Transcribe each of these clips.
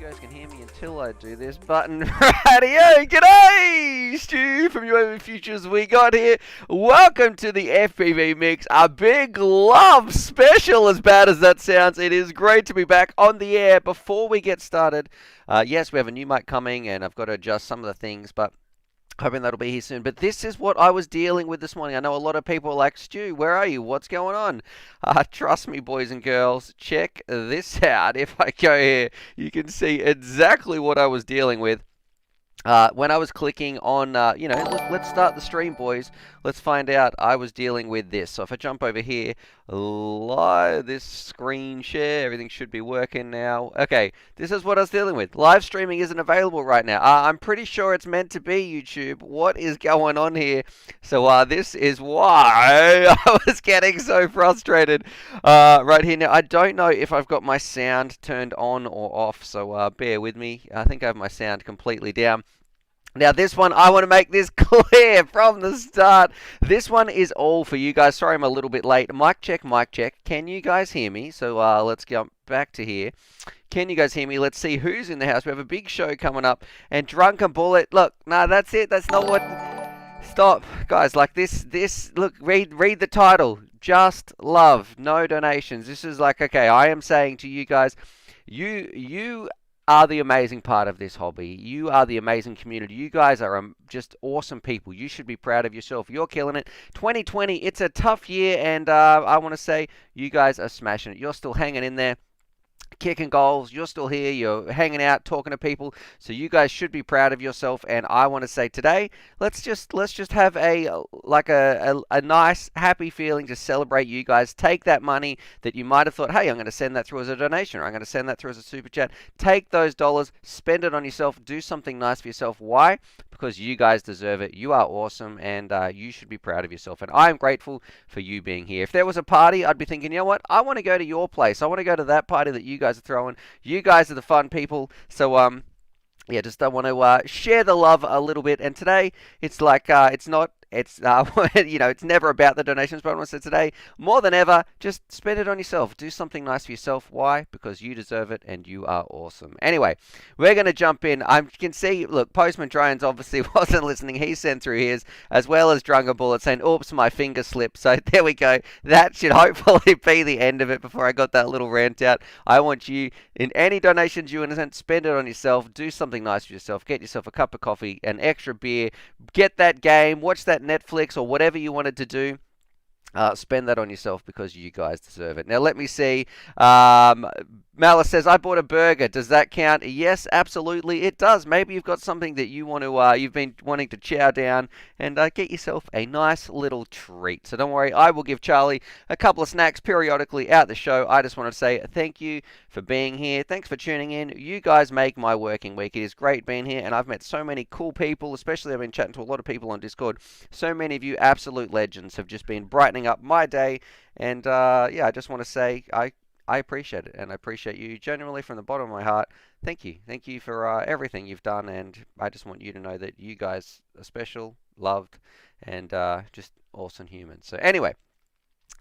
guys can hear me until I do this button. Radio, g'day! Stu from UAVPOOCHES we got here. Welcome to the FPV Mix, a big love special, as bad as that sounds. It is great to be back on the air. Before we get started, yes, we have a new mic coming and I've got to adjust some of the things, but hoping that'll be here soon. But this is what I was dealing with this morning. I know a lot of people are like, Stu, where are you? What's going on? Trust me, boys and girls, check this out. If I go here, you can see exactly what I was dealing with. When I was clicking on, let's start the stream, boys. Let's find out. I was dealing with this. So if I jump over here, this screen share, everything should be working now. Okay, this is what I was dealing with. Live streaming isn't available right now. I'm pretty sure it's meant to be, YouTube. What is going on here? So this is why I was getting so frustrated right here. Now, I don't know if I've got my sound turned on or off, so bear with me. I think I have my sound completely down. Now this one, I want to make this clear from the start. This one is all for you guys. Sorry I'm a little bit late. Mic check, mic check. Can you guys hear me? So let's jump back to here. Can you guys hear me? Let's see who's in the house. We have a big show coming up. And Drunken Bullet, look, no, that's it. That's not what... Stop. Guys, like this, look, read the title. Just love, no donations. This is like, okay, I am saying to you guys, you are the amazing part of this hobby. You are the amazing community. You guys are just awesome people. You should be proud of yourself. You're killing it. 2020, it's a tough year, and I want to say you guys are smashing it. You're still hanging in there, kicking goals. You're still here. You're hanging out, talking to people. So you guys should be proud of yourself. And I want to say today, let's just have a nice, happy feeling to celebrate you guys. Take that money that you might have thought, hey, I'm going to send that through as a donation, or I'm going to send that through as a super chat. Take those dollars, spend it on yourself, do something nice for yourself. Why? Because you guys deserve it. You are awesome, and you should be proud of yourself. And I'm grateful for you being here. If there was a party, I'd be thinking, you know what? I want to go to your place. I want to go to that party that you guys are throwing. You guys are the fun people. So yeah, just I want to share the love a little bit. And today, it's like it's not. It's it's never about the donations, but I want to say today, more than ever, just spend it on yourself. Do something nice for yourself. Why? Because you deserve it and you are awesome. Anyway, we're going to jump in. I can see, look, Postman Drones obviously wasn't listening. He sent through his, as well as Drunken Bullet saying, oops, my finger slipped. So there we go. That should hopefully be the end of it before I got that little rant out. I want you, in any donations you want to spend it on yourself. Do something nice for yourself. Get yourself a cup of coffee, an extra beer. Get that game. Watch that Netflix or whatever you wanted to do. Spend that on yourself because you guys deserve it. Now let me see. Malice says, I bought a burger. Does that count? Yes, absolutely it does. Maybe you've got something that you want to, you've been wanting to chow down and get yourself a nice little treat. So don't worry, I will give Charlie a couple of snacks periodically out the show. I just want to say thank you for being here. Thanks for tuning in. You guys make my working week. It is great being here, and I've met so many cool people, especially I've been chatting to a lot of people on Discord. So many of you absolute legends have just been brightening up my day, and yeah, I just want to say I appreciate it, and I appreciate you genuinely from the bottom of my heart. Thank you for everything you've done, and I just want you to know that you guys are special, loved, and just awesome humans. So anyway,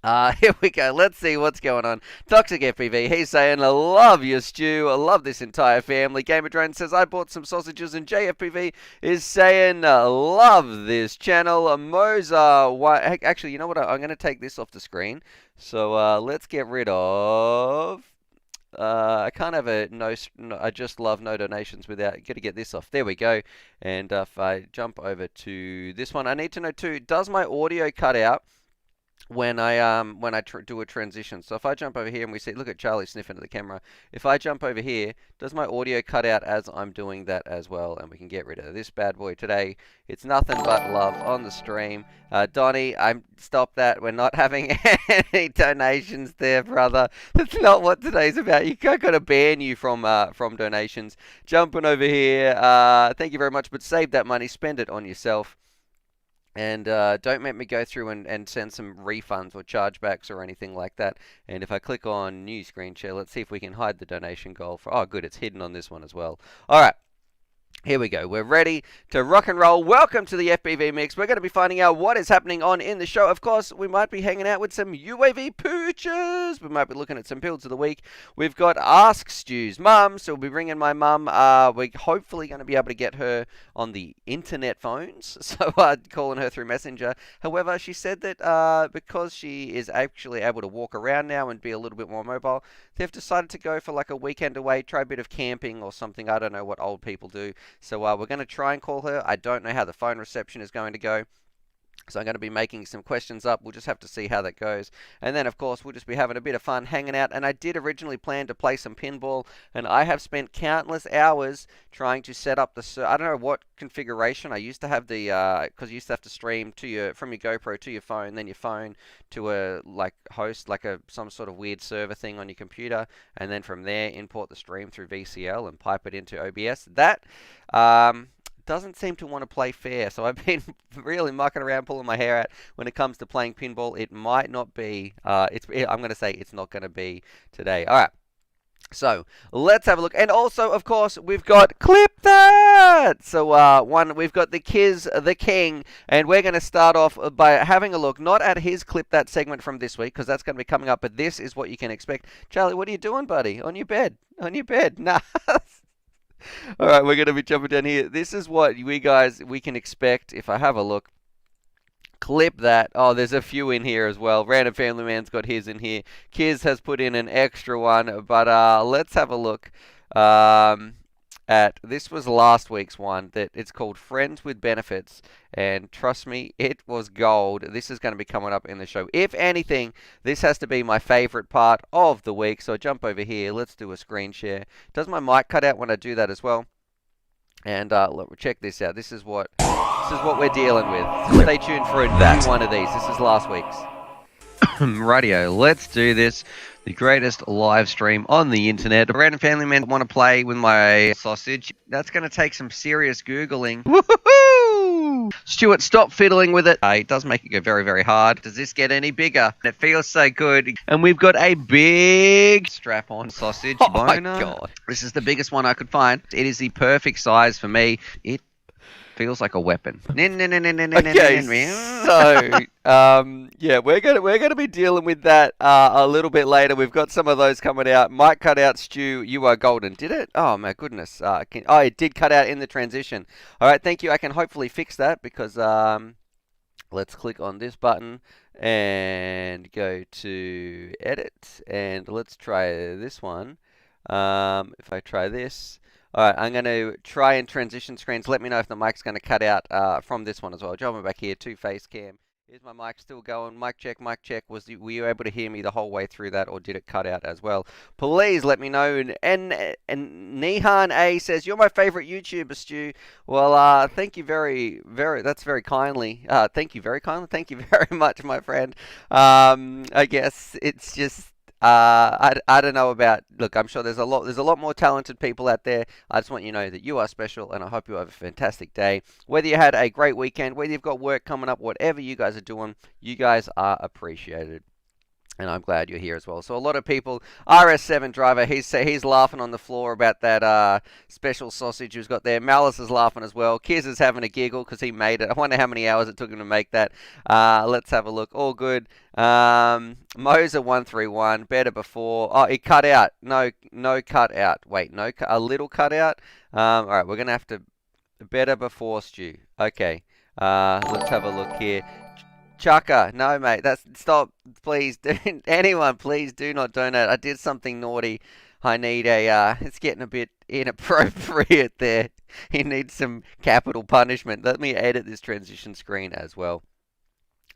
here we go. Let's see what's going on. Toxic FPV, he's saying, I love you, Stu. I love this entire family. Gamer Drone says, I bought some sausages. And JFPV is saying, love this channel. Moza, actually, you know what? I'm going to take this off the screen. So let's get rid of... I can't have I just love no donations without, got to get this off. There we go. And if I jump over to this one, I need to know too, does my audio cut out when I do a transition? So if I jump over here and we see, look at Charlie sniffing at the camera. If I jump over here, does my audio cut out as I'm doing that as well? And we can get rid of this bad boy today. It's nothing but love on the stream. Donnie, stop that. We're not having any donations there, brother. That's not what today's about. I got to ban you from donations. Jumping over here. Thank you very much, but save that money. Spend it on yourself. And don't make me go through and send some refunds or chargebacks or anything like that. And if I click on new screen share, let's see if we can hide the donation goal. Oh, good, it's hidden on this one as well. All right. Here we go. We're ready to rock and roll. Welcome to the FPV Mix. We're going to be finding out what is happening on in the show. Of course, we might be hanging out with some UAV pooches. We might be looking at some builds of the week. We've got Ask Stu's mum, so we'll be ringing my mum. We're hopefully going to be able to get her on the internet phones, so calling her through Messenger. However, she said that because she is actually able to walk around now and be a little bit more mobile, they've decided to go for like a weekend away, try a bit of camping or something. I don't know what old people do. So we're going to try and call her. I don't know how the phone reception is going to go. So I'm going to be making some questions up. We'll just have to see how that goes. And then, of course, we'll just be having a bit of fun hanging out. And I did originally plan to play some pinball. And I have spent countless hours trying to set up the... I don't know what configuration. I used to have the... because you used to have to stream to from your GoPro to your phone. Then your phone to a host, some sort of weird server thing on your computer. And then from there, import the stream through VCL and pipe it into OBS. That... doesn't seem to want to play fair, so I've been really mucking around, pulling my hair out when it comes to playing pinball. It might not be, I'm going to say it's not going to be today. All right, so let's have a look. And also, of course, we've got Clip That! So we've got the Kiz, the King, and we're going to start off by having a look, not at his Clip That segment from this week, because that's going to be coming up, but this is what you can expect. Charlie, what are you doing, buddy? On your bed? On your bed? Nah. All right, we're going to be jumping down here. This is what we can expect if I have a look. Clip That. Oh, there's a few in here as well. Random Family Man's got his in here. Kiz has put in an extra one, but let's have a look at, this was last week's one, that it's called Friends with Benefits, and trust me, it was gold. This is going to be coming up in the show. If anything, this has to be my favorite part of the week, so I jump over here. Let's do a screen share. Does my mic cut out when I do that as well? And look, check this out. This is what we're dealing with. So stay tuned for a new one of these. This is last week's. Radio, let's do this. The greatest live stream on the internet. A random family man want to play with my sausage. That's going to take some serious Googling. Woohoo! Stuart, stop fiddling with it. It does make it go very, very hard. Does this get any bigger? It feels so good. And we've got a big strap-on sausage. Oh my God. This is the biggest one I could find. It is the perfect size for me. It feels like a weapon. Okay, so yeah, we're gonna be dealing with that a little bit later. We've got some of those coming out. Might cut out, Stu. You are golden. Did it? Oh my goodness. It did cut out in the transition. All right, thank you. I can hopefully fix that because let's click on this button and go to edit, and let's try this one. If I try this. All right, I'm going to try and transition screens. Let me know if the mic's going to cut out from this one as well. Jumping back here, two-face cam. Is my mic still going? Mic check, mic check. Were you able to hear me the whole way through that, or did it cut out as well? Please let me know. And Nihan A says, you're my favorite YouTuber, Stu. Well, thank you that's very kindly. Thank you very kindly. Thank you very much, my friend. I guess it's just... I don't know about, look, I'm sure there's a lot more talented people out there. I just want you to know that you are special, and I hope you have a fantastic day. Whether you had a great weekend, whether you've got work coming up, whatever you guys are doing, you guys are appreciated. And I'm glad you're here as well. So a lot of people, RS7 driver, he's laughing on the floor about that special sausage he's got there. Malice is laughing as well. Kiz is having a giggle because he made it. I wonder how many hours it took him to make that. Let's have a look. All good. Moser131, better before. Oh, it cut out. No cut out. Wait, a little cut out. All right, we're going to have to, better before, Stu. Okay. Let's have a look here. Chucker, no mate, stop, please, anyone, please do not donate. I did something naughty. I need it's getting a bit inappropriate there. He needs some capital punishment. Let me edit this transition screen as well.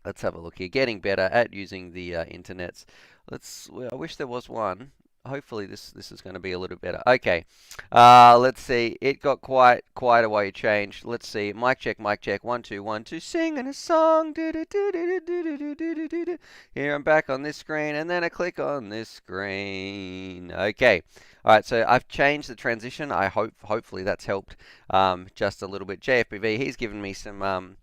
Let's have a look here. Getting better at using the internets. I wish there was one. Hopefully this is going to be a little better. Okay, let's see. It got quite a way changed. Let's see. Mic check, mic check. 1 2 1 2. Singing a song. Here I'm back on this screen, and then I click on this screen. Okay. All right. So I've changed the transition. Hopefully that's helped just a little bit. JFPV. He's given me some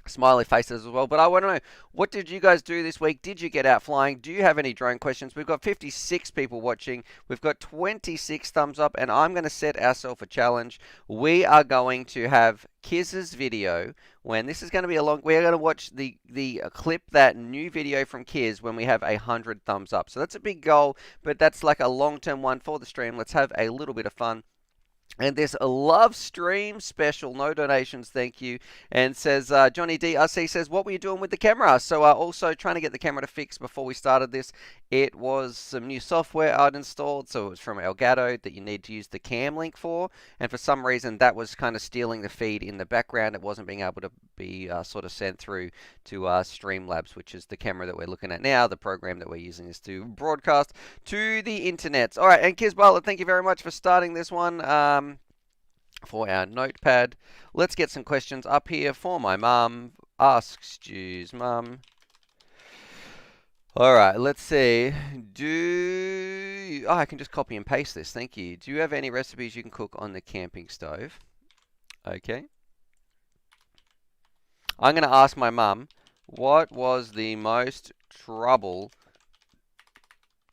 smiley faces as well. But I want to know, what did you guys do this week? Did you get out flying? Do you have any drone questions? We've got 56 people watching. We've got 26 thumbs up, and I'm going to set ourselves a challenge. We are going to have Kiz's video when this is going to be a long. We're going to watch the clip, that new video from Kiz, when we have 100 thumbs up. So that's a big goal, but that's like a long-term one for the stream. Let's have a little bit of fun. And there's a love stream special, no donations, thank you. And says, Johnny DRC says, what were you doing with the camera? So also trying to get the camera to fix before we started this. It was some new software I'd installed. So it was from Elgato that you need to use the cam link for. And for some reason, that was kind of stealing the feed in the background. It wasn't being able to be sort of sent through to Streamlabs, which is the camera that we're looking at now. The program that we're using is to broadcast to the internet. All right, and Kiz Bartlett, thank you very much for starting this one. For our notepad, let's get some questions up here for my mum. Ask Stu's mum. All right, let's see. I can just copy and paste this. Thank you. Do you have any recipes you can cook on the camping stove? Okay. I'm going to ask my mum, what was the most trouble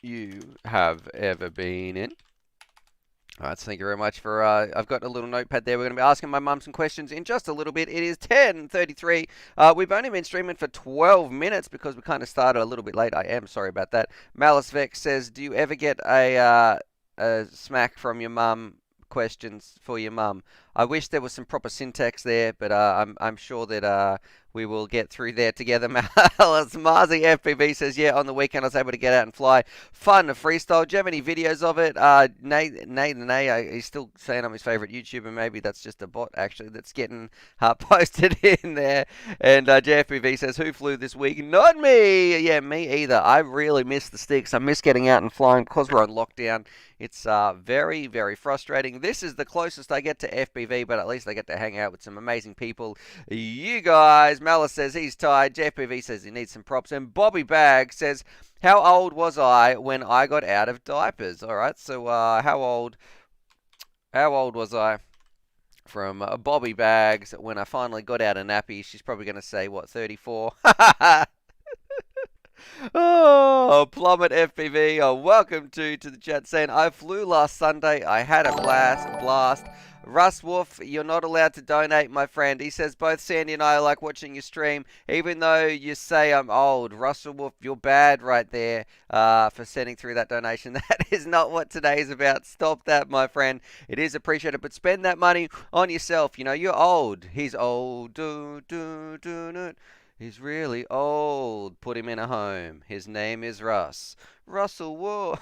you have ever been in? All right, so thank you very much for, I've got a little notepad there. We're going to be asking my mum some questions in just a little bit. It is 10:33. We've only been streaming for 12 minutes because we kind of started a little bit late. I am sorry about that. Malice Vex says, do you ever get a smack from your mum? Questions for your mum. I wish there was some proper syntax there, but I'm sure that we will get through there together. Malice Marzi FPV says, yeah, on the weekend I was able to get out and fly. Fun freestyle. Do you have any videos of it? Nay, he's still saying I'm his favorite YouTuber. Maybe that's just a bot actually that's getting posted in there. And JFPV says, who flew this week? Not me. Yeah, me either. I really miss the sticks. I miss getting out and flying because we're on lockdown. It's very, very frustrating. This is the closest I get to FPV, but at least I get to hang out with some amazing people. You guys, Malice says he's tired. JFPV says he needs some props. And Bobby Bag says, how old was I when I got out of diapers? All right, so how old was I from Bobby Bags when I finally got out of nappy? She's probably going to say, what, 34? Oh, Plummet FPV. Oh, welcome to the chat saying, I flew last Sunday. I had a blast. Russ Wolf, you're not allowed to donate, my friend. He says, both Sandy and I like watching your stream, even though you say I'm old. Russell Wolf, you're bad right there for sending through that donation. That is not what today is about. Stop that, my friend. It is appreciated, but spend that money on yourself. You know, you're old. He's old. He's really old. Put him in a home. His name is Russ. Russell Wolf.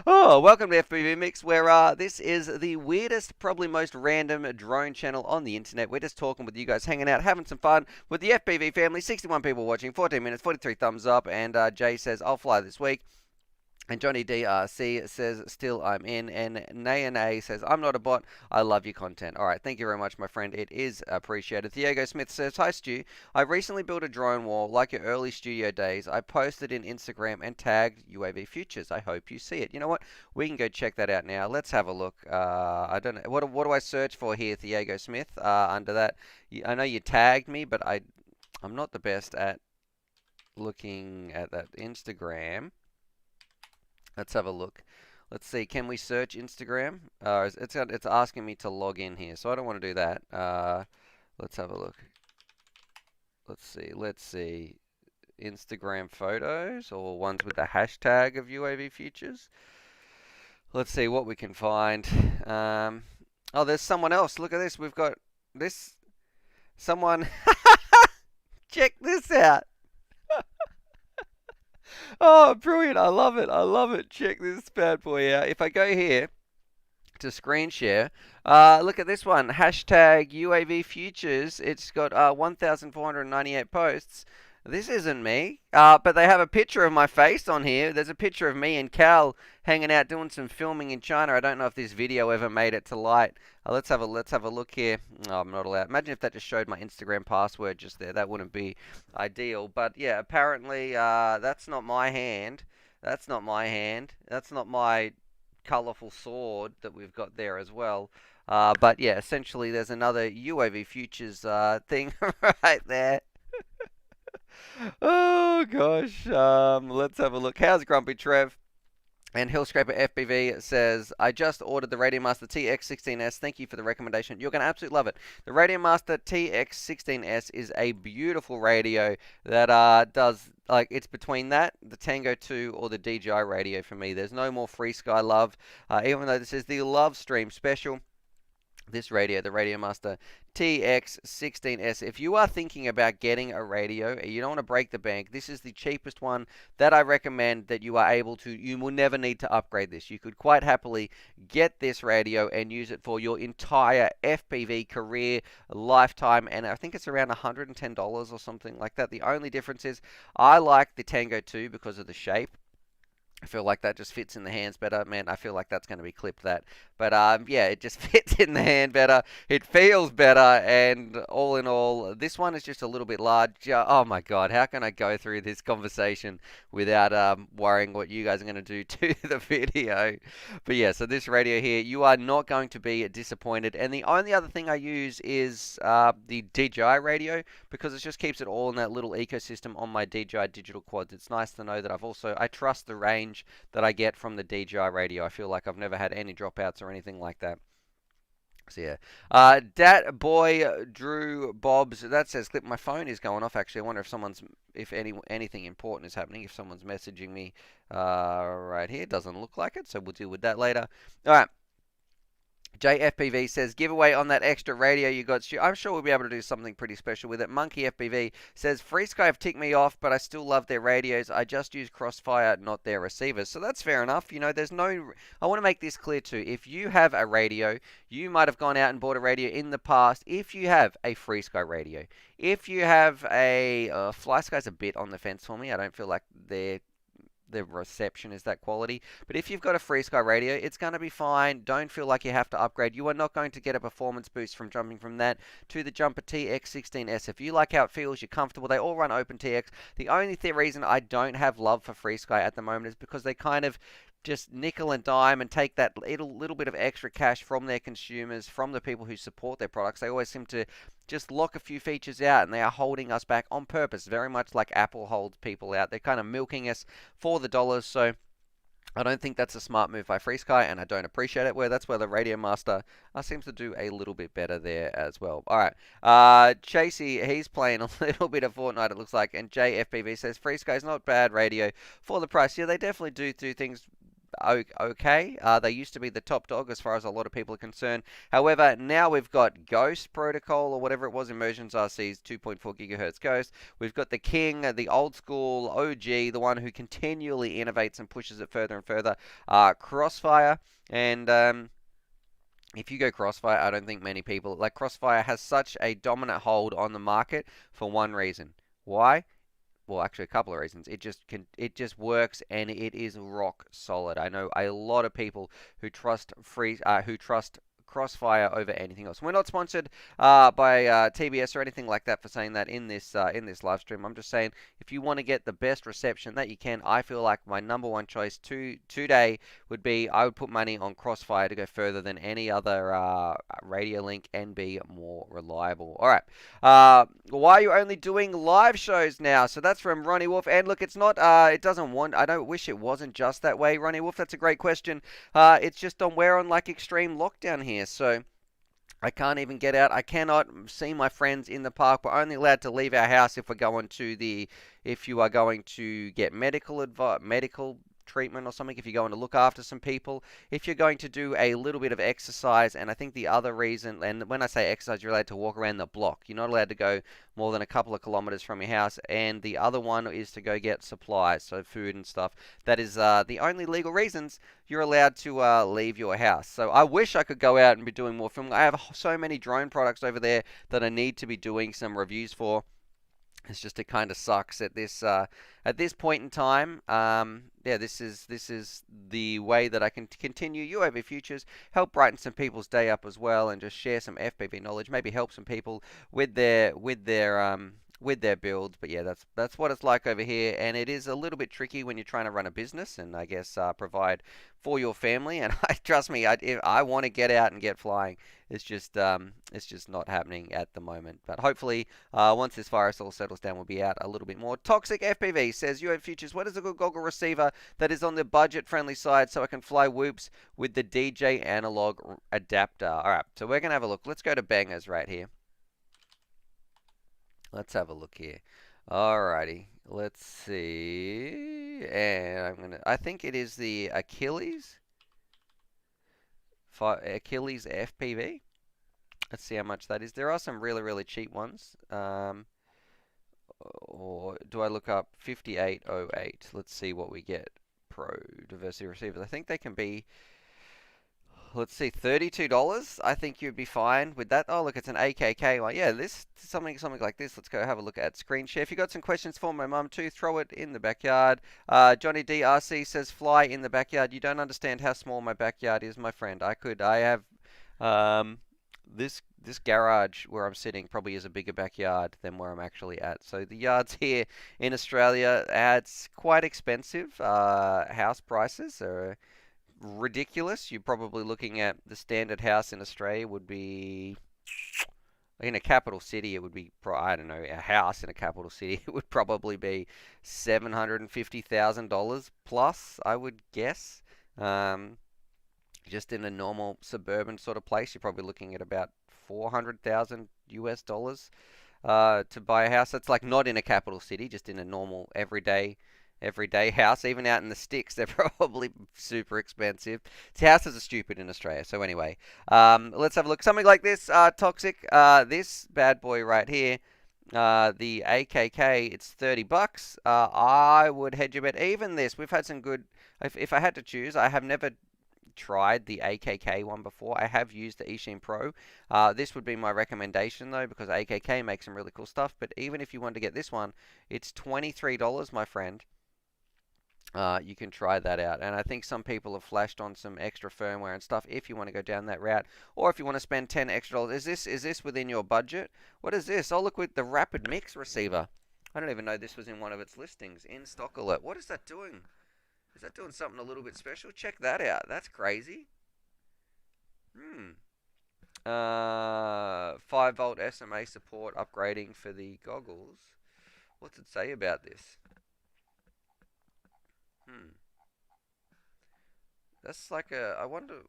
Oh, welcome to FPV Mix, where this is the weirdest, probably most random drone channel on the internet. We're just talking with you guys, hanging out, having some fun with the FPV family. 61 people watching, 14 minutes, 43 thumbs up, and Jay says, I'll fly this week. And Johnny DRC says, still I'm in. And Nay says, I'm not a bot. I love your content. All right, thank you very much, my friend. It is appreciated. Diego Smith says, hi, Stu. I recently built a drone wall like your early studio days. I posted in Instagram and tagged UAVPOOCHES. I hope you see it. You know what? We can go check that out now. Let's have a look. I don't know. What do I search for here, Diego Smith, under that? I know you tagged me, but I'm not the best at looking at that Instagram. Let's have a look. Let's see. Can we search Instagram? It's asking me to log in here, so I don't want to do that. Let's have a look. Let's see. Instagram photos or ones with the hashtag of UAVPOOCHES. Let's see what we can find. Oh, there's someone else. Look at this. We've got this. Someone. Check this out. Oh, brilliant. I love it. I love it. Check this bad boy out. If I go here to screen share, look at this one. Hashtag UAVPOOCHES. It's got 1,498 posts. This isn't me, but they have a picture of my face on here. There's a picture of me and Cal hanging out doing some filming in China. I don't know if this video ever made it to light. Let's have a look here. Oh, I'm not allowed. Imagine if that just showed my Instagram password just there. That wouldn't be ideal. But yeah, apparently that's not my hand. That's not my hand. That's not my colourful sword that we've got there as well. But yeah, essentially there's another UAV Futures thing right there. Oh gosh. Let's have a look. How's Grumpy Trev? And Hillscraper FPV says, I just ordered the Radiomaster TX16S. Thank you for the recommendation. You're going to absolutely love it. The Radiomaster TX16S is a beautiful radio that does, like, it's between that, the Tango 2, or the DJI radio for me. There's no more Free Sky love. Even though this is the Love Stream special, this radio, the Radiomaster TX16S. If you are thinking about getting a radio, you don't want to break the bank, this is the cheapest one that I recommend that you are able to. You will never need to upgrade this. You could quite happily get this radio and use it for your entire FPV career lifetime, and I think it's around $110 or something like that. The only difference is I like the Tango 2 because of the shape. I feel like that just fits in the hands better. Man, I feel like that's going to be clipped, that. But yeah, it just fits in the hand better. It feels better, and all in all, this one is just a little bit large. Oh my God, how can I go through this conversation without worrying what you guys are going to do to the video? But yeah, so this radio here, you are not going to be disappointed. And the only other thing I use is the DJI radio, because it just keeps it all in that little ecosystem on my DJI digital quads. It's nice to know that I trust the range that I get from the DJI radio. I feel like I've never had any dropouts or anything like that. So yeah, Dat Boy Drew Bobs, that says clip. My phone is going off actually. I wonder if anything important is happening, if someone's messaging me right here. Doesn't look like it, so we'll deal with that later. All right. JFPV says, giveaway on that extra radio you got, Stu. I'm sure we'll be able to do something pretty special with it. Monkey FPV says, Free Sky have ticked me off, but I still love their radios. I just use Crossfire, not their receivers. So that's fair enough. You know, I want to make this clear too. If you have a radio, you might have gone out and bought a radio in the past. If you have a Free Sky radio, if you have a Fly Sky's a bit on the fence for me. I don't feel like the reception is that quality. But if you've got a Free Sky radio, it's going to be fine. Don't feel like you have to upgrade. You are not going to get a performance boost from jumping from that to the Jumper TX16S. If you like how it feels, you're comfortable. They all run OpenTX. The only reason I don't have love for Free Sky at the moment is because they kind of just nickel and dime and take that little bit of extra cash from their consumers, from the people who support their products. They always seem to just lock a few features out, and they are holding us back on purpose, very much like Apple holds people out. They're kind of milking us for the dollars, so I don't think that's a smart move by Free Sky, and I don't appreciate it. That's where the Radiomaster seems to do a little bit better there as well. All right, Chasey, he's playing a little bit of Fortnite, it looks like, and JFPV says, Free Sky's not bad radio for the price. Yeah, they definitely do things okay. They used to be the top dog as far as a lot of people are concerned. However, now we've got Ghost Protocol, or whatever it was, Immersions RC's 2.4 gigahertz Ghost. We've got the King, the old school OG, the one who continually innovates and pushes it further and further, Crossfire. And if you go Crossfire, I don't think many people, like, Crossfire has such a dominant hold on the market for one reason. Why? Well, actually, a couple of reasons. It just works, and it is rock solid. I know a lot of people who trust Crossfire over anything else. We're not sponsored by TBS or anything like that for saying that in this live stream. I'm just saying, if you want to get the best reception that you can, I feel like my number one choice today would be, I would put money on Crossfire to go further than any other radio link and be more reliable. All right. Why are you only doing live shows now? So that's from Ronnie Wolf. And look, it's not. I don't wish it wasn't just that way, Ronnie Wolf. That's a great question. It's just we're on like extreme lockdown here. So I can't even get out. I cannot see my friends in the park. We're only allowed to leave our house if you are going to get medical treatment or something, if you're going to look after some people, if you're going to do a little bit of exercise. And I think the other reason, and when I say exercise, you're allowed to walk around the block. You're not allowed to go more than a couple of kilometers from your house. And the other one is to go get supplies, so food and stuff. That is the only legal reasons you're allowed to leave your house. So I wish I could go out and be doing more filming. I have so many drone products over there that I need to be doing some reviews for. It's just, it kind of sucks at this point in time. Yeah, this is the way that I can continue UAV Futures, help brighten some people's day up as well, and just share some FPV knowledge, maybe help some people with their with their builds. But yeah, that's what it's like over here, and it is a little bit tricky when you're trying to run a business and I guess provide for your family. And I trust me, if I want to get out and get flying. It's just not happening at the moment. But hopefully, once this virus all settles down, we'll be out a little bit more. Toxic FPV says, UAV Futures, what is a good goggle receiver that is on the budget-friendly side so I can fly whoops with the DJ analog adapter? All right, so we're gonna have a look. Let's go to bangers right here. Let's have a look here. Alrighty, let's see. And I think it is the Achilles FPV. Let's see how much that is. There are some really, really cheap ones. Or do I look up 5808? Let's see what we get. Pro diversity receivers. I think they can be, let's see, $32. I think you'd be fine with that. Oh, look, it's an AKK one. Yeah, this something like this. Let's go have a look at screen share. If you got some questions for my mum too, throw it in the backyard. Johnny DRC says fly in the backyard. You don't understand how small my backyard is, my friend. I have this garage where I'm sitting probably is a bigger backyard than where I'm actually at. So the yards here in Australia, it's quite expensive. House prices are ridiculous. You're probably looking at the standard house in Australia would be in a capital city. It would be I don't know, a house in a capital city. It would probably be $750,000 plus, I would guess. Just in a normal suburban sort of place, you're probably looking at about 400,000 US dollars to buy a house. That's like not in a capital city, just in a normal everyday house. Even out in the sticks, they're probably super expensive. Houses are stupid in Australia. So anyway, let's have a look. Something like this, Toxic. This bad boy right here, the AKK, it's $30. I would hedge your bet. Even this, we've had some good. If I had to choose, I have never tried the AKK one before. I have used the Eachine Pro. This would be my recommendation though, because AKK makes some really cool stuff. But even if you want to get this one, it's $23, my friend. You can try that out. And I think some people have flashed on some extra firmware and stuff if you want to go down that route, or if you want to spend 10 extra dollars. Is this within your budget? What is this? Oh, look, with the Rapid Mix receiver. I don't even know this was in one of its listings. In stock alert. What is that doing? Is that doing something a little bit special? Check that out. That's crazy. 5-volt SMA support upgrading for the goggles. What's it say about this? That's like a. I wonder.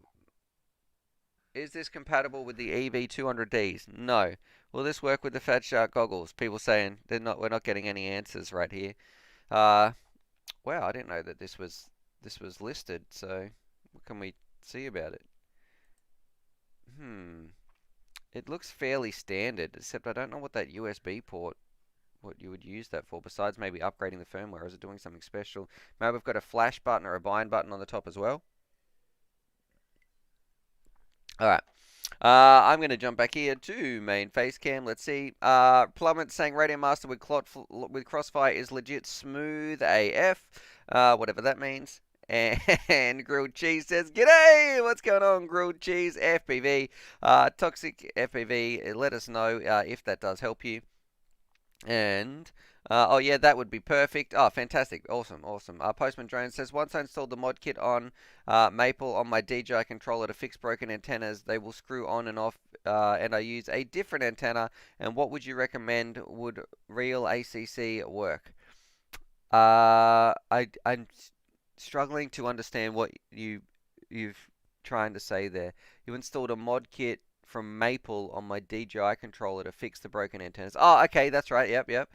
Is this compatible with the EV200Ds? No. Will this work with the Fat Shark goggles? People saying they're not. We're not getting any answers right here. Wow, I didn't know that this was listed. So what can we see about it? It looks fairly standard, except I don't know what that USB port, what you would use that for, besides maybe upgrading the firmware. Or is it doing something special? Maybe we've got a flash button or a bind button on the top as well. All right. I'm going to jump back here to main face cam. Let's see. Plummet saying Radio Master with Crossfire is legit smooth AF. Whatever that means. And Grilled Cheese says, G'day! What's going on, Grilled Cheese? FPV. Toxic FPV. Let us know if that does help you. And oh yeah, that would be perfect. Oh, fantastic, awesome. Postman Drone says, once I installed the mod kit on Maple on my DJI controller to fix broken antennas, they will screw on and off, and I use a different antenna. And what would you recommend? Would real ACC work? I'm struggling to understand what you've trying to say there. You installed a mod kit from Maple on my DJI controller to fix the broken antennas. Oh, okay, that's right. Yep.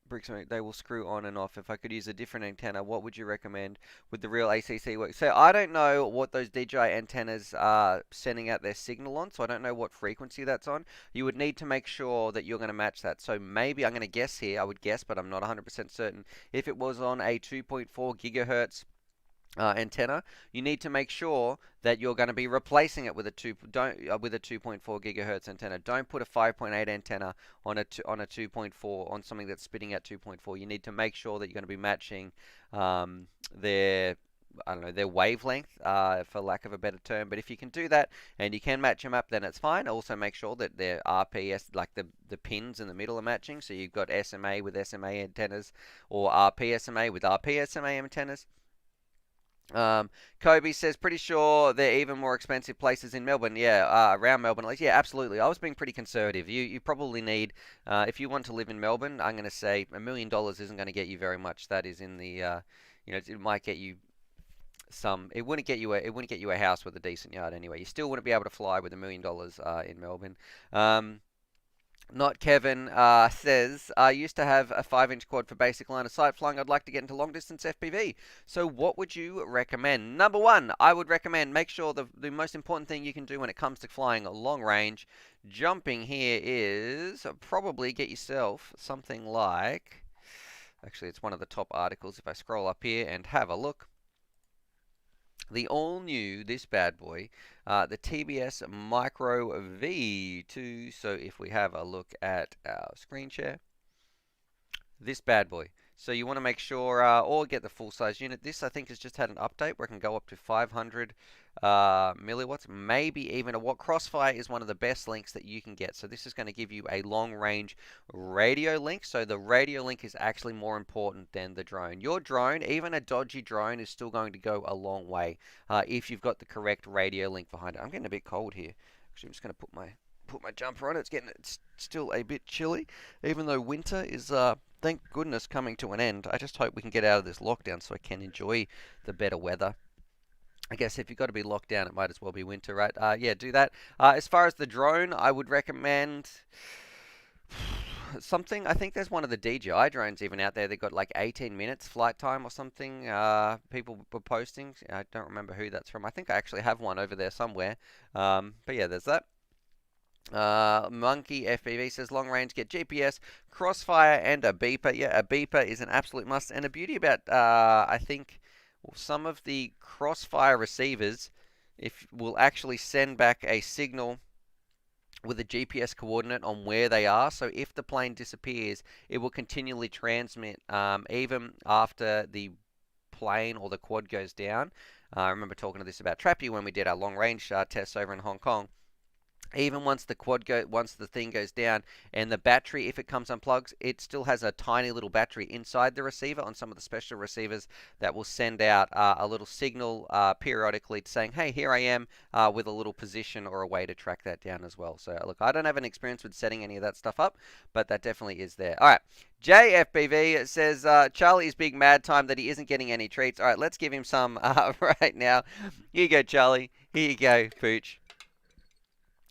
Bricks, they will screw on and off. If I could use a different antenna, what would you recommend with the real ACC work? So I don't know what those DJI antennas are sending out their signal on, so I don't know what frequency that's on. You would need to make sure that you're going to match that. So maybe I'm going to guess here. I would guess, but I'm not 100% certain. If it was on a 2.4 gigahertz antenna, you need to make sure that you're going to be replacing it with a 2.4 gigahertz antenna. Don't put a 5.8 antenna on a 2.4 on something that's spitting out 2.4. You need to make sure that you're going to be matching their I don't know, their wavelength, for lack of a better term. But if you can do that and you can match them up, then it's fine. Also make sure that their RPS, like the pins in the middle are matching. So you've got SMA with SMA antennas, or RP SMA with RP SMA antennas. Kobe says, pretty sure they're even more expensive places in Melbourne. Yeah, around Melbourne at least. Yeah, absolutely. I was being pretty conservative. You probably need, if you want to live in Melbourne, I'm going to say $1 million isn't going to get you very much. That is in the, it might get you some. It wouldn't get you a house with a decent yard anyway. You still wouldn't be able to fly with $1 million in Melbourne. Not Kevin says, I used to have a 5-inch quad for basic line of sight flying. I'd like to get into long distance FPV. So what would you recommend? Number one, I would recommend make sure the most important thing you can do when it comes to flying long range jumping here is probably get yourself something like, actually it's one of the top articles if I scroll up here and have a look. The all-new, this bad boy, the TBS Micro V2. So if we have a look at our screen share, this bad boy. So you want to make sure, or get the full-size unit. This, I think, has just had an update where it can go up to 500 milliwatts, maybe even a watt. Crossfire is one of the best links that you can get. So this is going to give you a long-range radio link. So the radio link is actually more important than the drone. Your drone, even a dodgy drone, is still going to go a long way if you've got the correct radio link behind it. I'm getting a bit cold here. Actually, I'm just going to put my jumper on. It's still a bit chilly, even though winter is thank goodness coming to an end. I just hope we can get out of this lockdown so I can enjoy the better weather. I guess if you've got to be locked down, it might as well be winter, right? Yeah, do that. As far as the drone, I would recommend something. I think there's one of the DJI drones even out there. They've got like 18 minutes flight time or something. People were posting. I don't remember who that's from. I think I actually have one over there somewhere. But yeah, there's that. Monkey FPV says long range, get GPS, crossfire, and a beeper. Yeah, a beeper is an absolute must. And the beauty about I think some of the crossfire receivers, if will actually send back a signal with a GPS coordinate on where they are. So if the plane disappears, it will continually transmit even after the plane or the quad goes down. I remember talking to this about Trappy when we did our long range tests over in Hong Kong. Even once the thing goes down and the battery, if it comes unplugged, it still has a tiny little battery inside the receiver on some of the special receivers that will send out a little signal periodically saying, hey, here I am, with a little position or a way to track that down as well. So look, I don't have an experience with setting any of that stuff up, but that definitely is there. All right. JFBV says, Charlie is mad time that he isn't getting any treats. All right, let's give him some right now. Here you go, Charlie. Here you go, Pooch.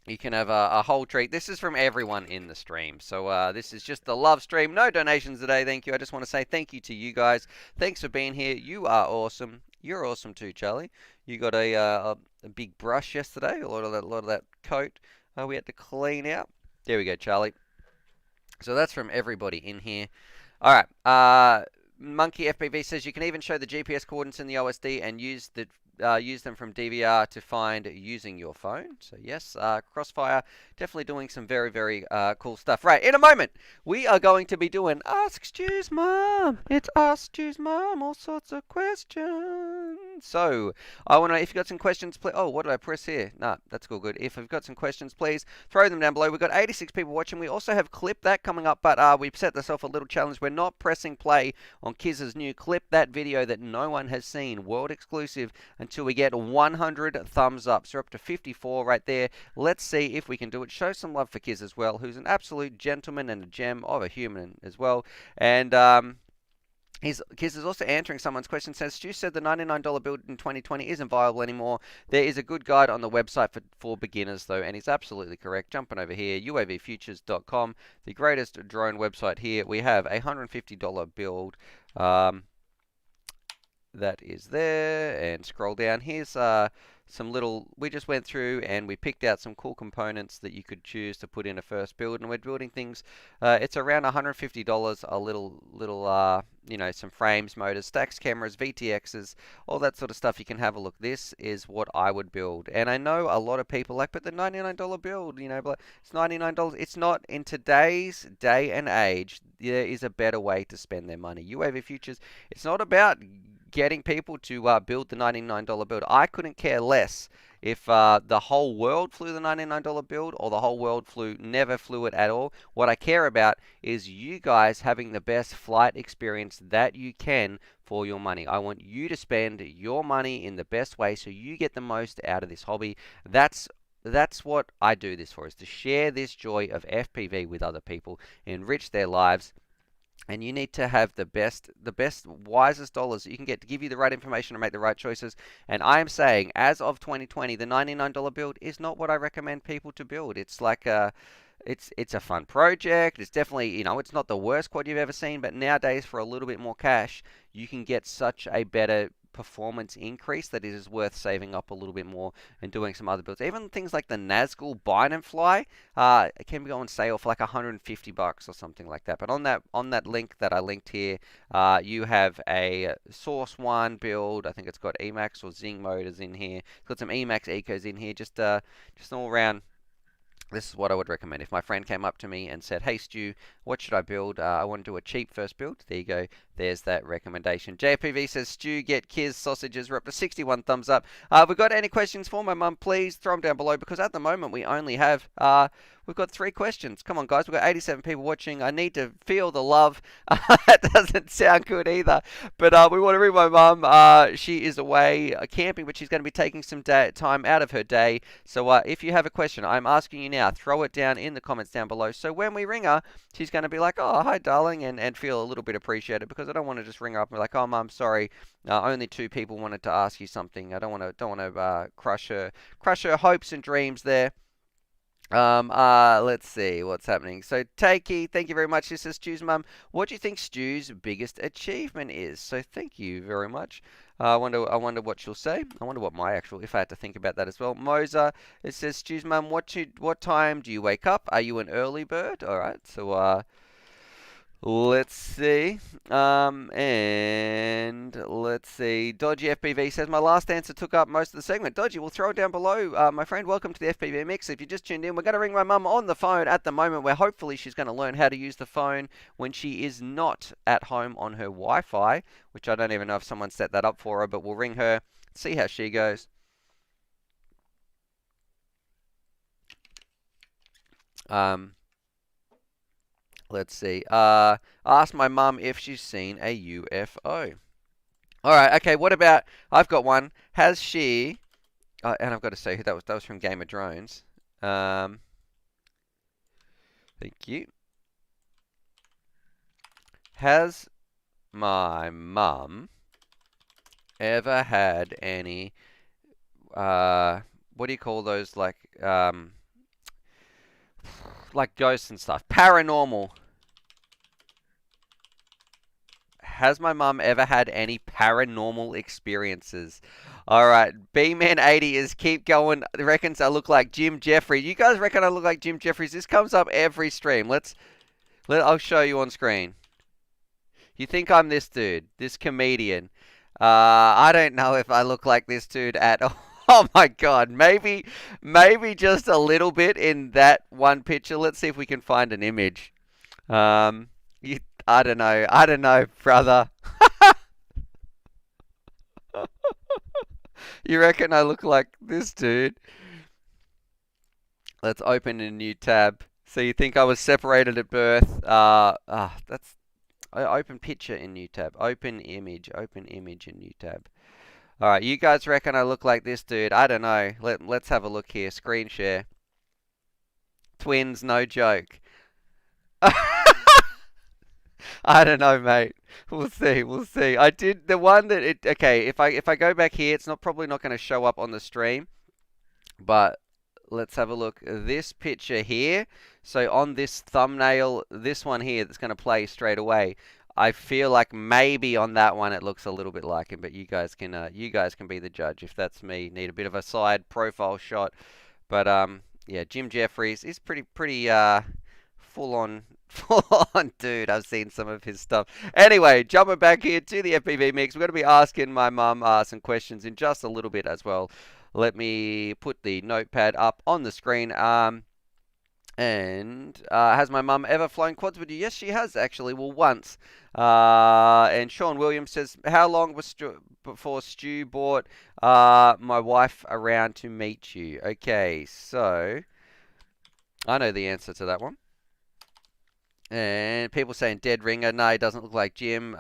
You can have a whole treat. This is from everyone in the stream. So this is just the love stream. No donations today, thank you. I just want to say thank you to you guys. Thanks for being here. You are awesome. You're awesome too, Charlie. You got a big brush yesterday. A lot of that coat we had to clean out. There we go, Charlie. So that's from everybody in here. All right. Monkey FPV says you can even show the GPS coordinates in the OSD and use them from DVR to find using your phone. So yes, Crossfire definitely doing some very, very cool stuff. Right, in a moment, we are going to be doing Ask Stu's Mom. It's Ask Stu's Mom, all sorts of questions. So I want to know if you've got some questions, please. Oh, what did I press here? Nah, that's all good. If you've got some questions, please throw them down below. We've got 86 people watching. We also have Clip That coming up, but we've set ourselves a little challenge. We're not pressing play on Kiz's new Clip That video that no one has seen, world exclusive, until we get 100 thumbs up. So we're up to 54 right there. Let's see if we can do it. Show some love for Kiz as well, who's an absolute gentleman and a gem of a human as well. And Kiz is also answering someone's question. Says, Stu said the $99 build in 2020 isn't viable anymore. There is a good guide on the website for beginners, though, and he's absolutely correct. Jumping over here, UAVPOOCHES.com, the greatest drone website here. We have a $150 build. That is there, and scroll down. Here's some little, we just went through and we picked out some cool components that you could choose to put in a first build, and we're building things. It's around $150, a little some frames, motors, stacks, cameras, VTXs, all that sort of stuff. You can have a look. This is what I would build, and I know a lot of people like, but the $99 build, but it's $99. It's not. In today's day and age, there is a better way to spend their money. UAV Futures, it's not about getting people to build the $99 build. I couldn't care less if the whole world flew the $99 build or the whole world never flew it at all. What I care about is you guys having the best flight experience that you can for your money. I want you to spend your money in the best way so you get the most out of this hobby. That's what I do this for, is to share this joy of FPV with other people, enrich their lives. And you need to have the best, wisest dollars that you can get to give you the right information to make the right choices. And I am saying, as of 2020, the $99 build is not what I recommend people to build. It's like it's a fun project. It's definitely, it's not the worst quad you've ever seen, but nowadays for a little bit more cash, you can get such a better performance increase that it is worth saving up a little bit more and doing some other builds. Even things like the Nazgul Bind and Fly, it can go on sale for like $150 or something like that. But on that link that I linked here, you have a Source One build. I think it's got Emax or Zing motors in here. It's got some Emax Ecos in here. Just an all around. This is what I would recommend. If my friend came up to me and said, "Hey Stu, what should I build? I want to do a cheap first build." There you go. There's that recommendation. JFPV says, "Stu, get Kiz sausages." We're up to 61 thumbs up. If we've got any questions for my mum, please throw them down below, because at the moment we only have we've got 3 questions. Come on, guys. We've got 87 people watching. I need to feel the love. That doesn't sound good either. But we want to ring my mum. She is away camping, but she's going to be taking some time out of her day. So if you have a question, I'm asking you now, throw it down in the comments down below. So when we ring her, she's going to be like, "Oh, hi, darling," and feel a little bit appreciated, because I don't want to just ring her up and be like, "Oh, Mum, sorry, only 2 people wanted to ask you something." I don't want to crush her hopes and dreams there. Let's see what's happening. So Takey, thank you very much. This is Stu's mum. What do you think Stu's biggest achievement is? So thank you very much. I wonder what she'll say. I wonder what my actual, if I had to think about that as well. Moser, it says, "Stu's mum, what time do you wake up? Are you an early bird?" All right. So let's see. And let's see. Dodgy FPV says, "My last answer took up most of the segment." Dodgy, we'll throw it down below. My friend, welcome to the FPV Mix. If you just tuned in, we're going to ring my mum on the phone at the moment, where hopefully she's going to learn how to use the phone when she is not at home on her Wi-Fi, which I don't even know if someone set that up for her, but we'll ring her, see how she goes. Let's see. Ask my mum if she's seen a UFO. All right. Okay. What about? I've got one. Has she? And I've got to say who that was. That was from Game of Drones. Thank you. Has my mum ever had any? What do you call those? Like ghosts and stuff. Paranormal. Has my mum ever had any paranormal experiences? All right, B-Man80 is keep going. Reckons I look like Jim Jeffries. You guys reckon I look like Jim Jeffries? This comes up every stream. I'll show you on screen. You think I'm this dude, this comedian? I don't know if I look like this dude at all. Oh my God, maybe just a little bit in that one picture. Let's see if we can find an image. I don't know, brother. You reckon I look like this dude? Let's open a new tab. So you think I was separated at birth? That's open picture in new tab. Open image in new tab. All right, you guys reckon I look like this dude? I don't know. Let's have a look here. Screen share. Twins, no joke. I don't know, mate. We'll see. I did the one that okay, if I go back here, it's probably not going to show up on the stream. But let's have a look. This picture here. So on this thumbnail, this one here that's going to play straight away. I feel like maybe on that one it looks a little bit like him, but you guys can be the judge if that's me. Need a bit of a side profile shot. But yeah, Jim Jeffries is pretty full on dude. I've seen some of his stuff. Anyway, jumping back here to the FPV Mix, we're going to be asking my mum some questions in just a little bit as well. Let me put the notepad up on the screen. And And has my mum ever flown quads with you? Yes, she has actually. Well, once. And Sean Williams says, how long was before Stu brought my wife around to meet you? Okay, so I know the answer to that one. And people saying dead ringer. No, he doesn't look like Jim.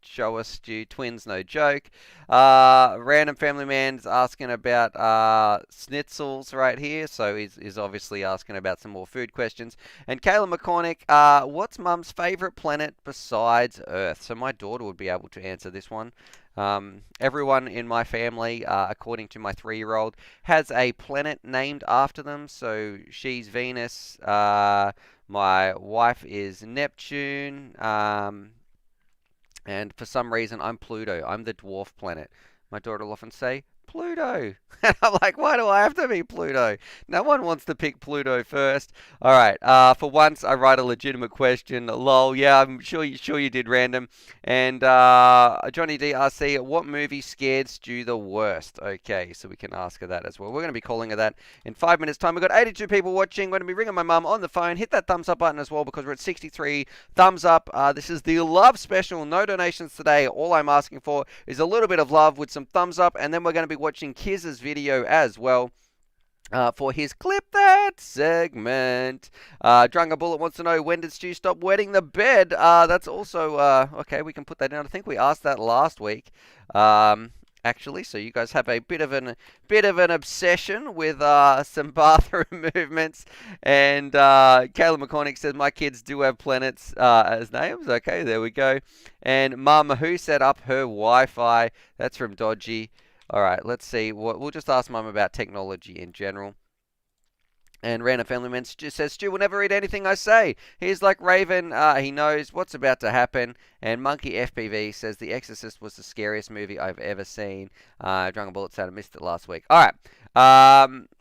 Show us, Stu. Twins, no joke. Random family man's asking about schnitzels right here. So he's obviously asking about some more food questions. And Kayla McCormick, what's Mum's favourite planet besides Earth? So my daughter would be able to answer this one. Everyone in my family, according to my 3-year-old, has a planet named after them. So she's Venus. My wife is Neptune. And for some reason, I'm Pluto. I'm the dwarf planet. My daughter will often say, Pluto. And I'm like, why do I have to be Pluto? No one wants to pick Pluto first. All right. For once, I write a legitimate question. Lol. Yeah, I'm sure you did, random. And Johnny DRC, what movie scared Stu the worst? Okay, so we can ask her that as well. We're going to be calling her that in 5 minutes' time. We've got 82 people watching. We're going to be ringing my mum on the phone. Hit that thumbs up button as well because we're at 63 thumbs up. This is the love special. No donations today. All I'm asking for is a little bit of love with some thumbs up. And then we're going to be watching Kiz's video as well. For his Clip That segment. Drunga Bullet wants to know, when did Stu stop wetting the bed? That's also, okay, we can put that in. I think we asked that last week. Actually, so you guys have a bit of an obsession with some bathroom movements. And Caleb McCormick says, my kids do have planets as names. Okay, there we go. And Mum, who set up her Wi-Fi? That's from Dodgy. All right, let's see. We'll just ask Mum about technology in general. And Random Family Man says, Stu will never read anything I say. He's like Raven. He knows what's about to happen. And Monkey FPV says, The Exorcist was the scariest movie I've ever seen. Drunken Bullet said I missed it last week. All right.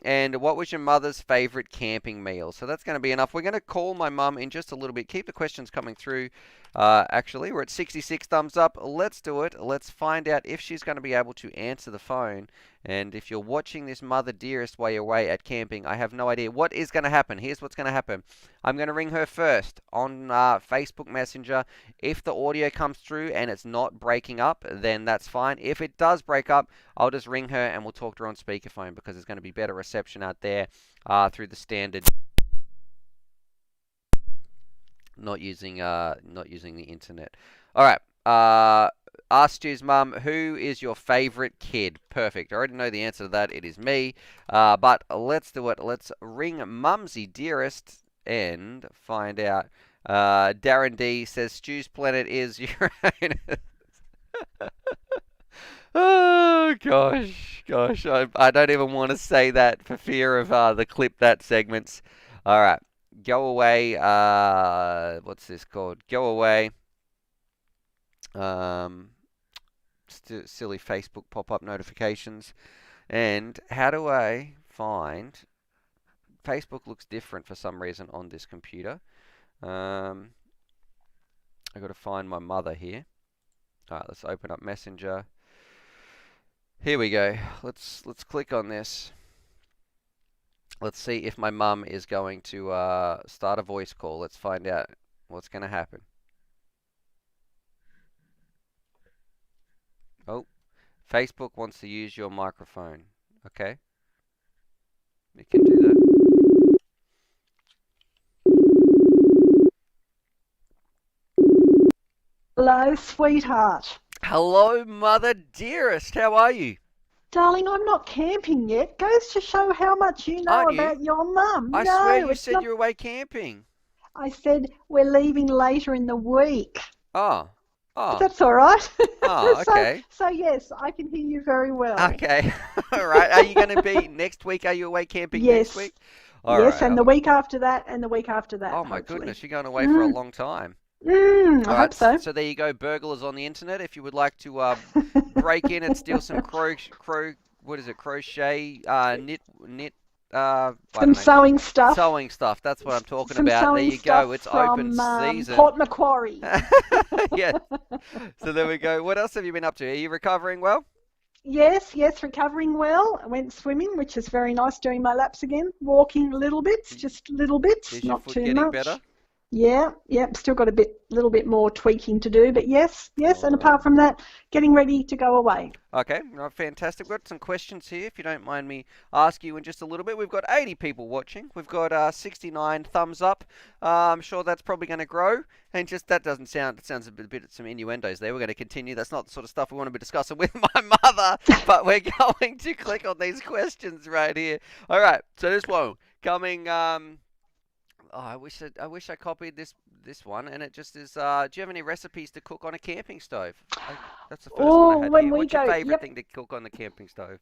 And what was your mother's favorite camping meal? So that's going to be enough. We're going to call my mum in just a little bit. Keep the questions coming through. Actually, we're at 66 thumbs up. Let's do it. Let's find out if she's going to be able to answer the phone. And if you're watching this Mother Dearest while you're away at camping, I have no idea what is going to happen. Here's what's going to happen. I'm going to ring her first on Facebook Messenger. If the audio comes through and it's not breaking up, then that's fine. If it does break up, I'll just ring her and we'll talk to her on speakerphone because there's going to be better reception out there through the standard. Not using the internet. All right. Ask Stu's mum, who is your favorite kid? Perfect. I already know the answer to that. It is me. But let's do it. Let's ring Mumsy Dearest and find out. Darren D says Stu's planet is Uranus. Oh gosh. I don't even want to say that for fear of the Clip That segments. All right. Go away. What's this called? Go away. Silly Facebook pop-up notifications. And how do I find... Facebook looks different for some reason on this computer. I got to find my mother here. All right, let's open up Messenger. Here we go. Let's click on this. Let's see if my mum is going to start a voice call. Let's find out what's going to happen. Oh, Facebook wants to use your microphone. Okay. We can do that. Hello, sweetheart. Hello, Mother Dearest. How are you? Darling, I'm not camping yet. Goes to show how much you know about your mum. I swear you said you were away camping. I said we're leaving later in the week. Oh. But that's all right. Oh, okay. So yes, I can hear you very well. Okay. All right. Are you going to be next week? Are you away camping next week? All yes, right. and the week after that, and the week after that. Oh, my hopefully. goodness. You're going away for a long time. I hope so. So there you go. Burglars on the internet. If you would like to break in and steal some crochet, knit, some sewing stuff. Sewing stuff. That's what I'm talking about. There you go. It's open season. Port Macquarie. Yeah. So there we go. What else have you been up to? Are you recovering well? Yes, recovering well. I went swimming, which is very nice, doing my laps again. Walking little bits, just little bits, Is your not foot too getting much. better? Yeah, still got little bit more tweaking to do, but yes, All and right. apart from that, getting ready to go away. Okay, no, fantastic. We've got some questions here, if you don't mind me asking you in just a little bit. We've got 80 people watching. We've got 69 thumbs up. I'm sure that's probably going to grow. And just that doesn't sound, it sounds a bit some innuendos there. We're going to continue. That's not the sort of stuff we want to be discussing with my mother, but we're going to click on these questions right here. All right, so this one coming. Oh, I wish I copied this one, and it just is. Do you have any recipes to cook on a camping stove? That's the first one I Oh, had when here. we What's your go, favourite yep. thing to cook on the camping stove?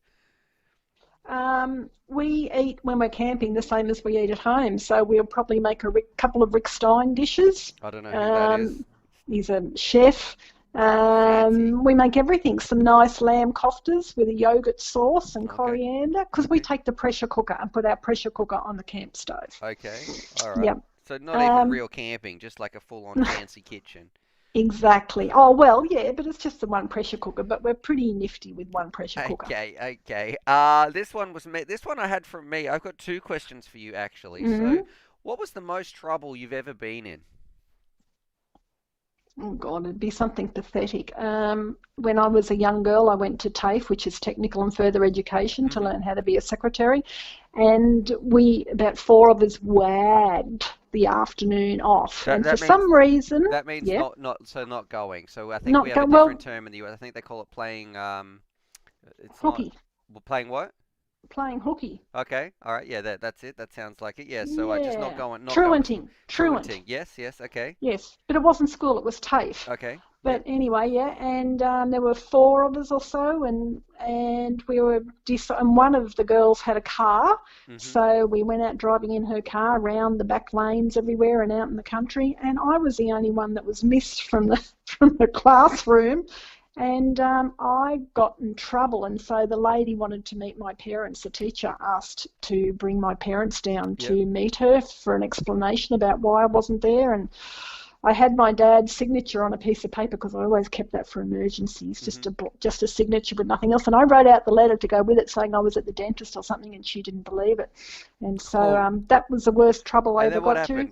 We eat when we're camping the same as we eat at home, so we'll probably make a couple of Rick Stein dishes. I don't know who that is. He's a chef. Fancy. We make everything. Some nice lamb koftas with a yogurt sauce and Okay. coriander, because we Okay. take the pressure cooker and put our pressure cooker on the camp stove. Okay, all right. Yep. So not even real camping, just like a full-on fancy kitchen. Exactly. Oh, well, yeah, but it's just the one pressure cooker, but we're pretty nifty with one pressure cooker. Okay, okay. This one was me. This one I had from me. I've got two questions for you actually. Mm-hmm. So, what was the most trouble you've ever been in? Oh God, it'd be something pathetic. When I was a young girl, I went to TAFE, which is Technical and Further Education, to learn how to be a secretary, and about four of us wagged the afternoon off. And for some reason, That means yeah, not going. So I think not we have go a well. different term in the US. I think they call it playing. It's not Hooky, well, playing what? playing hooky. Okay, all right. Yeah, that's it. That sounds like it. Yeah. So I just not Yeah, going. Not going. truanting. Truanting. Yes. Yes. Okay. Yes, but it wasn't school; it was TAFE. Okay. But anyway, yeah, and there were four of us or so, and we were and one of the girls had a car, so we went out driving in her car around the back lanes everywhere and out in the country, and I was the only one that was missed from the classroom, and I got in trouble, and so the lady wanted to meet my parents. The teacher asked to bring my parents down to meet her for an explanation about why I wasn't there, and I had my dad's signature on a piece of paper because I always kept that for emergencies, just a signature with nothing else. And I wrote out the letter to go with it saying I was at the dentist or something, and she didn't believe it. And so that was the worst trouble I ever got to.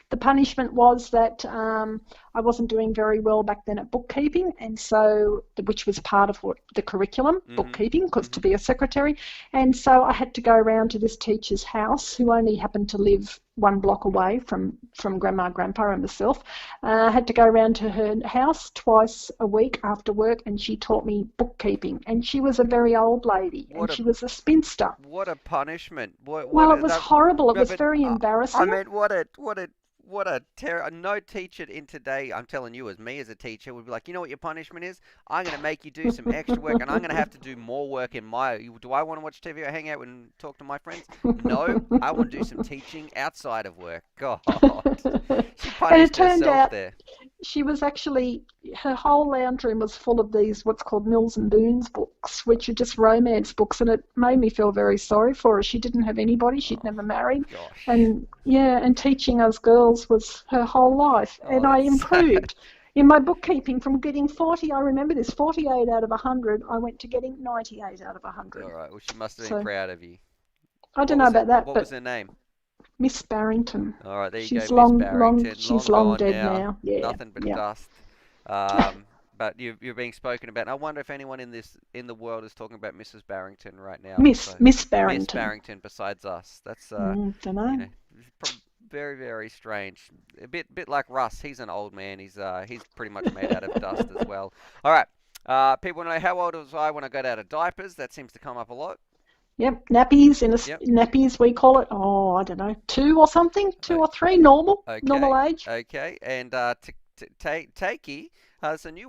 The punishment was that I wasn't doing very well back then at bookkeeping, and so which was part of the curriculum, bookkeeping, because to be a secretary. And so I had to go around to this teacher's house, who only happened to live one block away from Grandma, Grandpa, and myself. I had to go around to her house twice a week after work, and she taught me bookkeeping. And she was a very old lady, she was a spinster. What a punishment! It was horrible. It was very embarrassing. I mean, what a terror! No teacher in today, I'm telling you, as me as a teacher, would be like, you know what your punishment is? I'm going to make you do some extra work, and I'm going to have to do more work in my. Do I want to watch TV or hang out and talk to my friends? No, I want to do some teaching outside of work. God, she punished herself there. She was actually, her whole lounge room was full of these what's called Mills and Boons books, which are just romance books, and it made me feel very sorry for her. She didn't have anybody, she'd never married, and teaching us girls was her whole life, and I improved. In my bookkeeping, from getting 40, I remember this, 48 out of 100, I went to getting 98 out of 100. All right, well, she must have been proud of you. I don't know about that, but... What was her name? Miss Barrington. All right, there you she's go, Miss Barrington. She's long dead now. Yeah, nothing but dust. But you're being spoken about. And I wonder if anyone in the world is talking about Mrs. Barrington right now. Miss Barrington. Miss Barrington, besides us. That's don't know. Very, very strange. A bit like Russ. He's an old man. He's pretty much made out of dust as well. All right. People know how old was I when I got out of diapers. That seems to come up a lot. Yep, nappies nappies we call it. Oh, I don't know, 2 or something, 2 or 3, normal age. Okay, and Takey has a new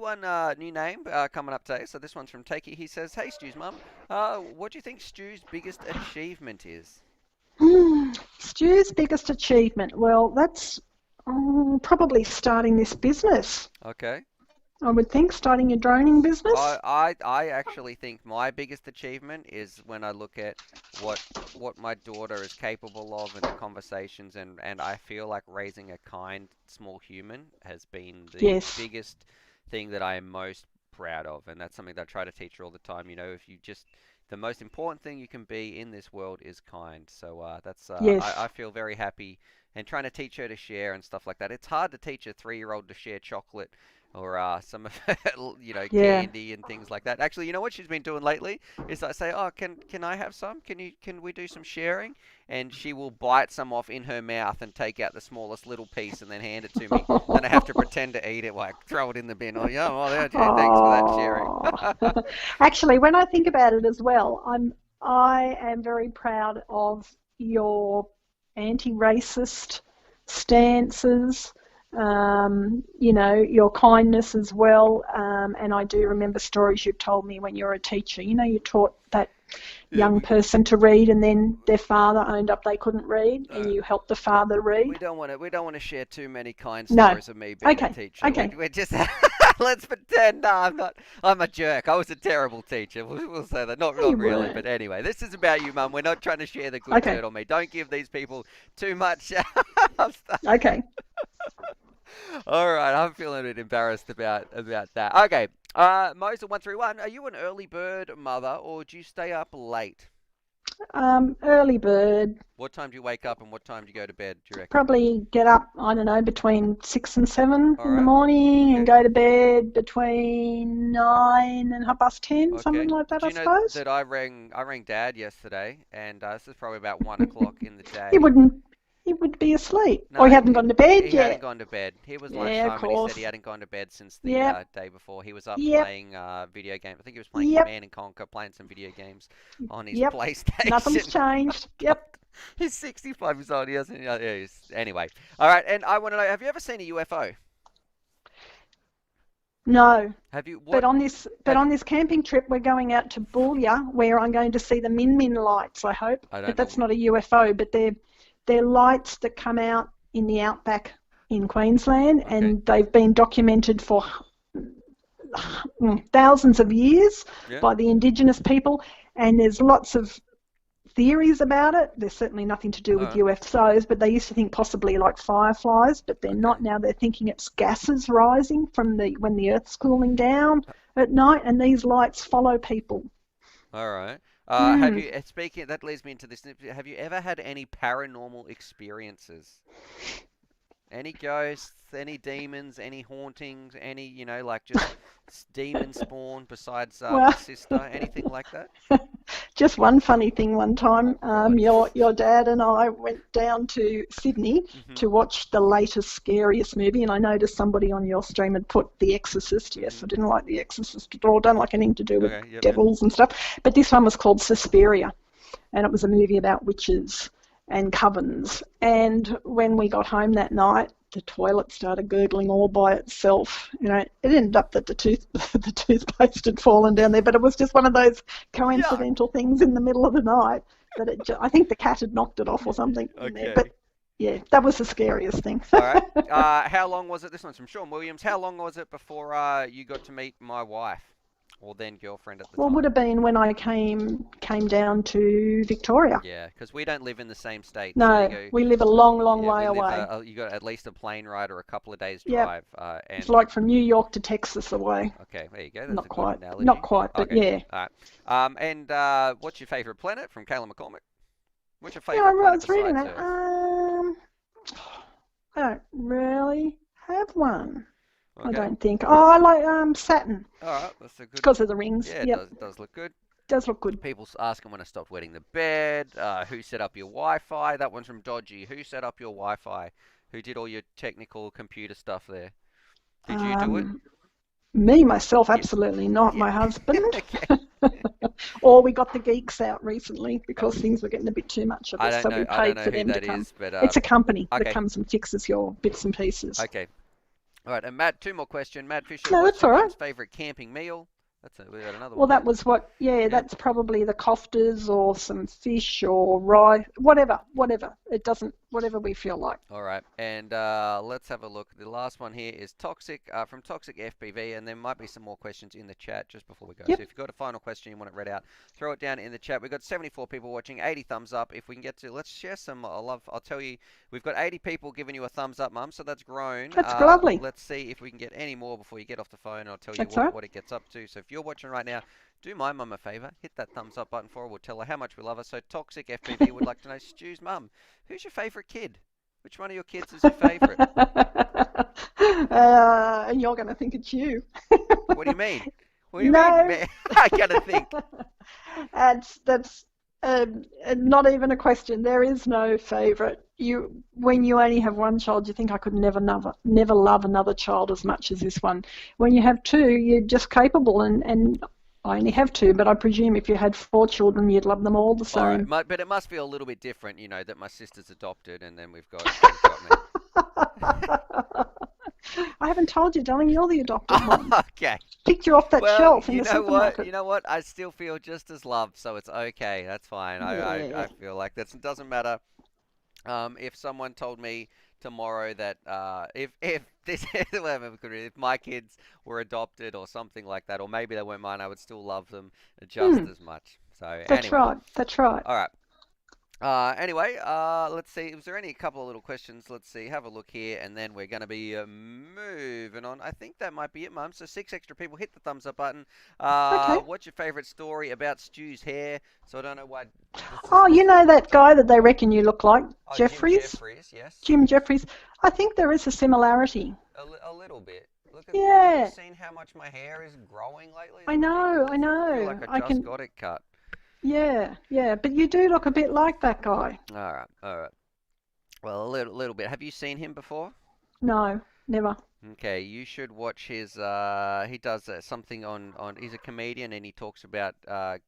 name coming up today. So this one's from Takey. He says, "Hey Stu's mum, what do you think Stu's biggest achievement is?" Stu's biggest achievement? Well, that's probably starting this business. Okay. I would think starting a droning business. I actually think my biggest achievement is when I look at what my daughter is capable of in the conversations, and I feel like raising a kind, small human has been the biggest thing that I am most proud of, and that's something that I try to teach her all the time. You know, if you just the most important thing you can be in this world is kind. So that's I Yes. feel very happy and trying to teach her to share and stuff like that. It's hard to teach a 3-year-old to share chocolate or some of her, Yeah. candy and things like that. Actually, you know what she's been doing lately is I say, "Oh, can I have some? Can we do some sharing?" And she will bite some off in her mouth and take out the smallest little piece and then hand it to me. Then I have to pretend to eat it, like throw it in the bin. Oh, yeah, well, okay, thanks for that sharing. Oh. Actually, when I think about it as well, I am very proud of your anti-racist stances. You know, your kindness as well. And I do remember stories you've told me when you were a teacher. You know, you taught that Yeah, young person to read, and then their father owned up they couldn't read, and you helped the father we read. don't want to share too many kind No. stories of me being a Okay. teacher. Okay. We're just let's pretend I'm not. I'm a jerk. I was a terrible teacher. We'll say that. No, you Not really. weren't. But anyway, this is about you, Mum. We're not trying to share the good Okay. dirt on me. Don't give these people too much stuff. Okay. All right, I'm feeling a bit embarrassed about that. Okay, Moser131, are you an early bird mother or do you stay up late? Early bird. What time do you wake up and what time do you go to bed, do you reckon? Probably get up, I don't know, between 6 and 7 All in the right, morning and okay, go to bed between 9 and 10, something okay. like that, Do I you know suppose. that I rang Dad yesterday, and this is probably about 1 o'clock in the He day. wouldn't, he would be asleep. Or No, he hadn't gone to bed he hadn't yet. gone to bed. It was Yeah, of lunchtime, and he said he course. hadn't gone to bed since the Yep, day before. He was up yep, playing video games. I think he was playing yep, Command and Conquer, playing some video games on his yep. Nothing's PlayStation. changed. God, Yep. he's 65 years old. He hasn't. Anyway, all right. And I want to know: have you ever seen a UFO? No. Have you? But What? on this, but Have on this camping trip, we're going out to Boolia, where I'm going to see the Min Min lights, I hope. I But don't that's know. not a UFO, but they're lights that come out in the outback in Queensland, Okay. and they've been documented for thousands of years Yeah. by the Indigenous people, and there's lots of theories about it. There's certainly nothing to do All with right. UFOs, but they used to think possibly like fireflies, but they're Okay. not now. They're thinking it's gases rising from when the Earth's cooling down at night, and these lights follow people. All right. Have Hmm. you? Speaking. That leads me into this. Have you ever had any paranormal experiences? Any ghosts, any demons, any hauntings, any, like just demon spawn besides my Well, sister, anything like that? just one funny thing one Oh time, God. your dad and I went down to Sydney Mhm. to watch the latest, scariest movie, and I noticed somebody on your stream had put The Exorcist. Yes, I Mhm. didn't like The Exorcist at all. Don't like anything to do with Okay. Yep. Yep. devils and stuff. But this one was called Suspiria, and it was a movie about witches and covens. And when we got home that night, the toilet started gurgling all by itself. You know, it ended up that the the toothpaste had fallen down there, but it was just one of those Yuck. coincidental things in the middle of the night that I think the cat had knocked it off or something in there. But Okay. yeah, that was the scariest thing. All right. How long was it? This one's from Sean Williams. How long was it before you got to meet my wife, or then girlfriend at the Well, it would time? have been when I came down to Victoria. Yeah, because we don't live in the same state, so you No, go. we live a long, long Yeah, way we live. away. You got at least a plane ride or a couple of days Yep, drive. it's And like from New York to Texas away. okay, there you go. That's Not a good quite, not analogy. quite, but Okay. yeah. All right. And what's your favorite planet from Kayla McCormick? What's your Yeah, favorite I planet was reading besides that. Earth? I don't really have one. I Okay. don't think. Oh, I like Saturn All right. That's a good. because of the rings. Yeah, it Yep, does look good. does look good. People asking when I stopped wetting the bed. Who set up your Wi-Fi? That one's from Dodgy. Who set up your Wi-Fi? Who did all your technical computer stuff there? Did you do it? Um, Me, myself, Yeah. absolutely not. My Yeah. husband. Okay. Or we got the geeks out recently because things were getting a bit too much of I us, don't so know. we I don't paid know for who them to that come. is, but It's a company that okay. comes and fixes your bits and pieces. Okay. All right. And Matt, two more questions. Matt Fisher, No, what's that's your all right. mum's favorite camping meal? We got another Well, one that there. was Yeah. that's probably the koftas or some fish or rice, whatever. It doesn't whatever we feel like. All right, and let's have a look. The last one here is Toxic from Toxic FPV, and there might be some more questions in the chat just before we go. Yep. So if you've got a final question you want it read out, throw it down in the chat. We've got 74 people watching, 80 thumbs up. If we can get to, let's share some love. I'll tell you, we've got 80 people giving you a thumbs up, Mum, so that's grown. That's lovely. Let's see if we can get any more before you get off the phone, and I'll tell you That's right. what it gets up to. So if you're watching right now, do my mum a favour, hit that thumbs up button for her. We'll tell her how much we love her. So Toxic FPV would like to know, Stu's mum, who's your favourite kid? Which one of your kids is your favourite? And you're going to think it's you. What do you mean? What do you mean? I gotta think. That's not even a question. There is no favourite. When you only have one child, you think I could never love another child as much as this one. When you have two, you're just capable, and I only have two, but I presume if you had 4 children, you'd love them all the same. Right, but it must feel a little bit different, you know, that my sister's adopted, and then we've got me. I haven't told you, darling. You're the adopted one. Okay. Picked you off that shelf in the supermarket. You know what? I still feel just as loved, so it's okay. That's fine. Yeah. I feel like that doesn't matter. If someone told me tomorrow that if my kids were adopted or something like that, or maybe they weren't mine, I would still love them just as much. So that's anyway. right. That's right. All right. Anyway, let's see. Was there any couple of little questions? Let's see. Have a look here, and then we're going to be moving on. I think that might be it, Mum. So 6 extra people, hit the thumbs up button. Okay. What's your favourite story about Stu's hair? So I don't know why. Oh, you know that guy that they reckon you look like, Jeffries? Jim Jeffries, yes. Jim Jeffries. I think there is a similarity. A little bit. Look at, yeah. Have you seen how much my hair is growing lately? I know. I feel like I just got it cut. Yeah, but you do look a bit like that guy. All right. Well, a little bit. Have you seen him before? No, never. Okay, you should watch his. He does something on. He's a comedian, and he talks about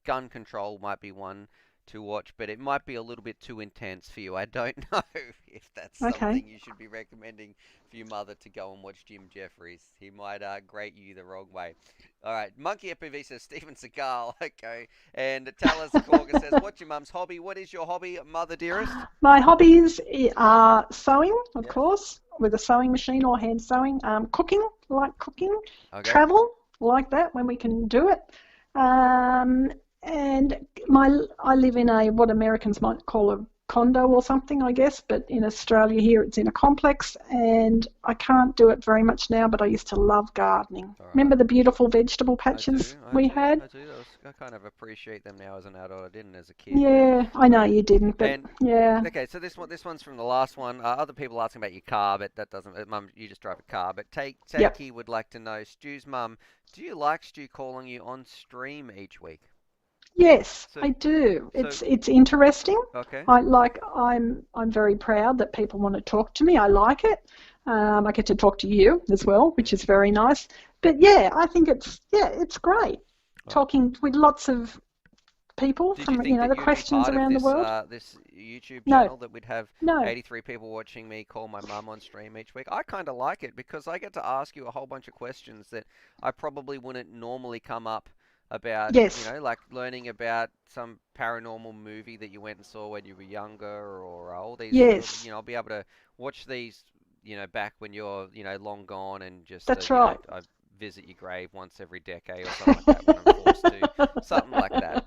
gun control. Might be one to watch, but it might be a little bit too intense for you. I don't know if that's something you should be recommending for your mother to go and watch Jim Jeffries. He might grate you the wrong way. All right, Monkey FPV says Steven Seagal. Okay, and Talis Corga says, "What's your mum's hobby? What is your hobby, mother dearest?" My hobbies are sewing, of course, with a sewing machine or hand sewing. Cooking, like cooking. Okay. Travel, like that when we can do it. And I live in what Americans might call a condo or something, I guess, but in Australia here it's in a complex, and I can't do it very much now, but I used to love gardening. Right. Remember the beautiful vegetable patches we had? I do. I kind of appreciate them now as an adult. I didn't as a kid. Yeah, I know you didn't, but yeah. Okay, so this one's from the last one. Other people asking about your car, but that doesn't. Mum, you just drive a car. But Takey would like to know, Stu's mum, do you like Stu calling you on stream each week? Yes, I do. It's interesting. Okay. I'm very proud that people want to talk to me. I like it. I get to talk to you as well, which is very nice. But yeah, I think it's great talking with lots of people from the questions around the world. This YouTube channel that we'd have 83 people watching me call my mum on stream each week. I kind of like it because I get to ask you a whole bunch of questions that I probably wouldn't normally come up about, like learning about some paranormal movie that you went and saw when you were younger, or all these, I'll be able to watch these, back when you're, long gone, and just, that's right. I visit your grave once every decade or something like that when I'm forced to, something like that.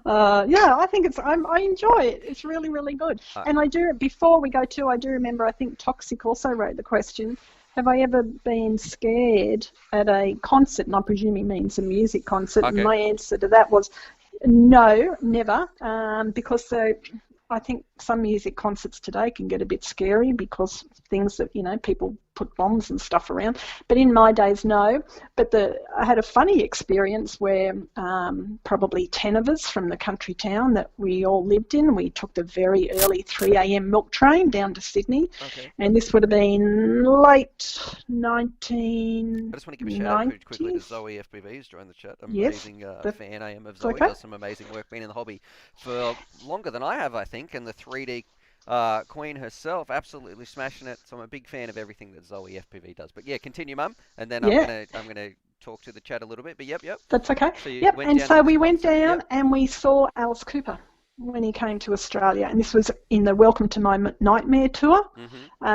I think I enjoy it. It's really, really good. And before we go to, I do remember, I think Toxic also wrote the question, have I ever been scared at a concert? And I presume he means a music concert. Okay. And my answer to that was no, never, because I think some music concerts today can get a bit scary because things that, people put bombs and stuff around. But in my days, no. But I had a funny experience where probably 10 of us from the country town that we all lived in, we took the very early 3 a.m. milk train down to Sydney. Okay. And this would have been late 1990s. I just want to give a shout out quickly to Zoe FPV, who's joined the chat. Amazing fan I am of Zoe. Does some amazing work, been in the hobby for longer than I have, I think, and the 3D Queen herself, absolutely smashing it. So I'm a big fan of everything that Zoe FPV does. But yeah, continue, Mum, and then I'm gonna talk to the chat a little bit. But yep. That's okay. So and so we went down and we saw Alice Cooper. when he came to Australia, and this was in the Welcome to My Nightmare tour.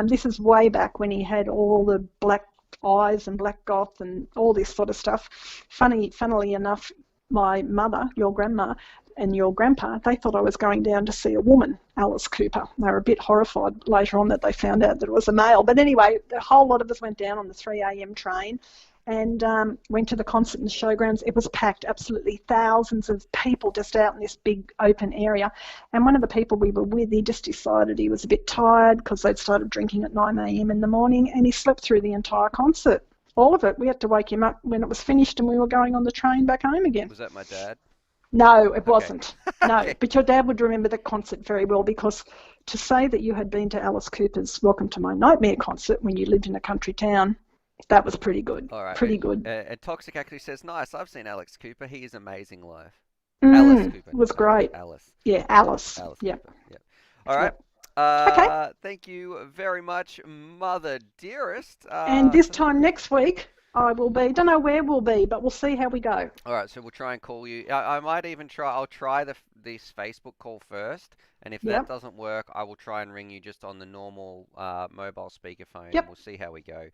This is way back when he had all the black eyes and black goth and all this sort of stuff. Funnily enough, my mother, your grandma, and your grandpa, they thought I was going down to see a woman, Alice Cooper. They were a bit horrified later on that they found out that it was a male. But anyway, the whole lot of us went down on the 3 a.m. train and went to the concert in the showgrounds. It was packed, absolutely thousands of people just out in this big open area. And one of the people we were with, he just decided he was a bit tired because they'd started drinking at 9 a.m. in the morning, and he slept through the entire concert. All of it. We had to wake him up when it was finished and we were going on the train back home again. Was that my dad? No, it wasn't. No, Okay. but your dad would remember the concert very well, because to say that you had been to Alice Cooper's Welcome to My Nightmare concert when you lived in a country town, that was pretty good. All right. Pretty good. And Toxic actually says, nice, I've seen Alex Cooper. He is amazing live. Alice Cooper. It was great. Alice. Yeah, Alice. Alice Yeah. Cooper. Yep. All right. Okay. Thank you very much, Mother Dearest. And this time next week, I will be, don't know where we'll be, but we'll see how we go. All right, so we'll try and call you. I might even try, I'll try this Facebook call first, and if that doesn't work, I will try and ring you just on the normal mobile speakerphone. Yep. We'll see how we go.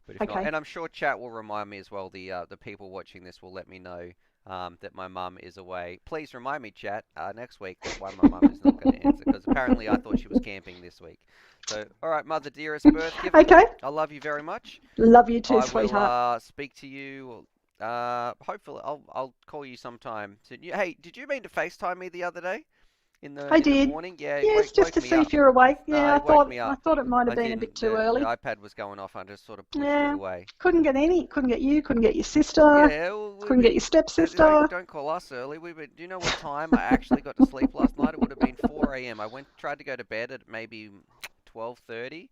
But if not, and I'm sure chat will remind me as well, the people watching this will let me know that my mum is away. Please remind me, chat, next week that why my mum is not going to answer, because apparently I thought she was camping this week. So, all right, Mother Dearest, birth gift. Okay. I love you very much. Love you too, I sweetheart. will speak to you. Hopefully, I'll call you sometime. Hey, did you mean to FaceTime me the other day? In the morning? Yeah. Yes, just to see if you're awake. Yeah, I thought it might have been a bit too early. The iPad was going off. I just sort of pushed it away. Couldn't get you, couldn't get your sister. Yeah, couldn't get your stepsister. Don't call us early. Do you know what time I actually got to sleep last night? It would have been 4 a.m. I tried to go to bed at maybe 12:30.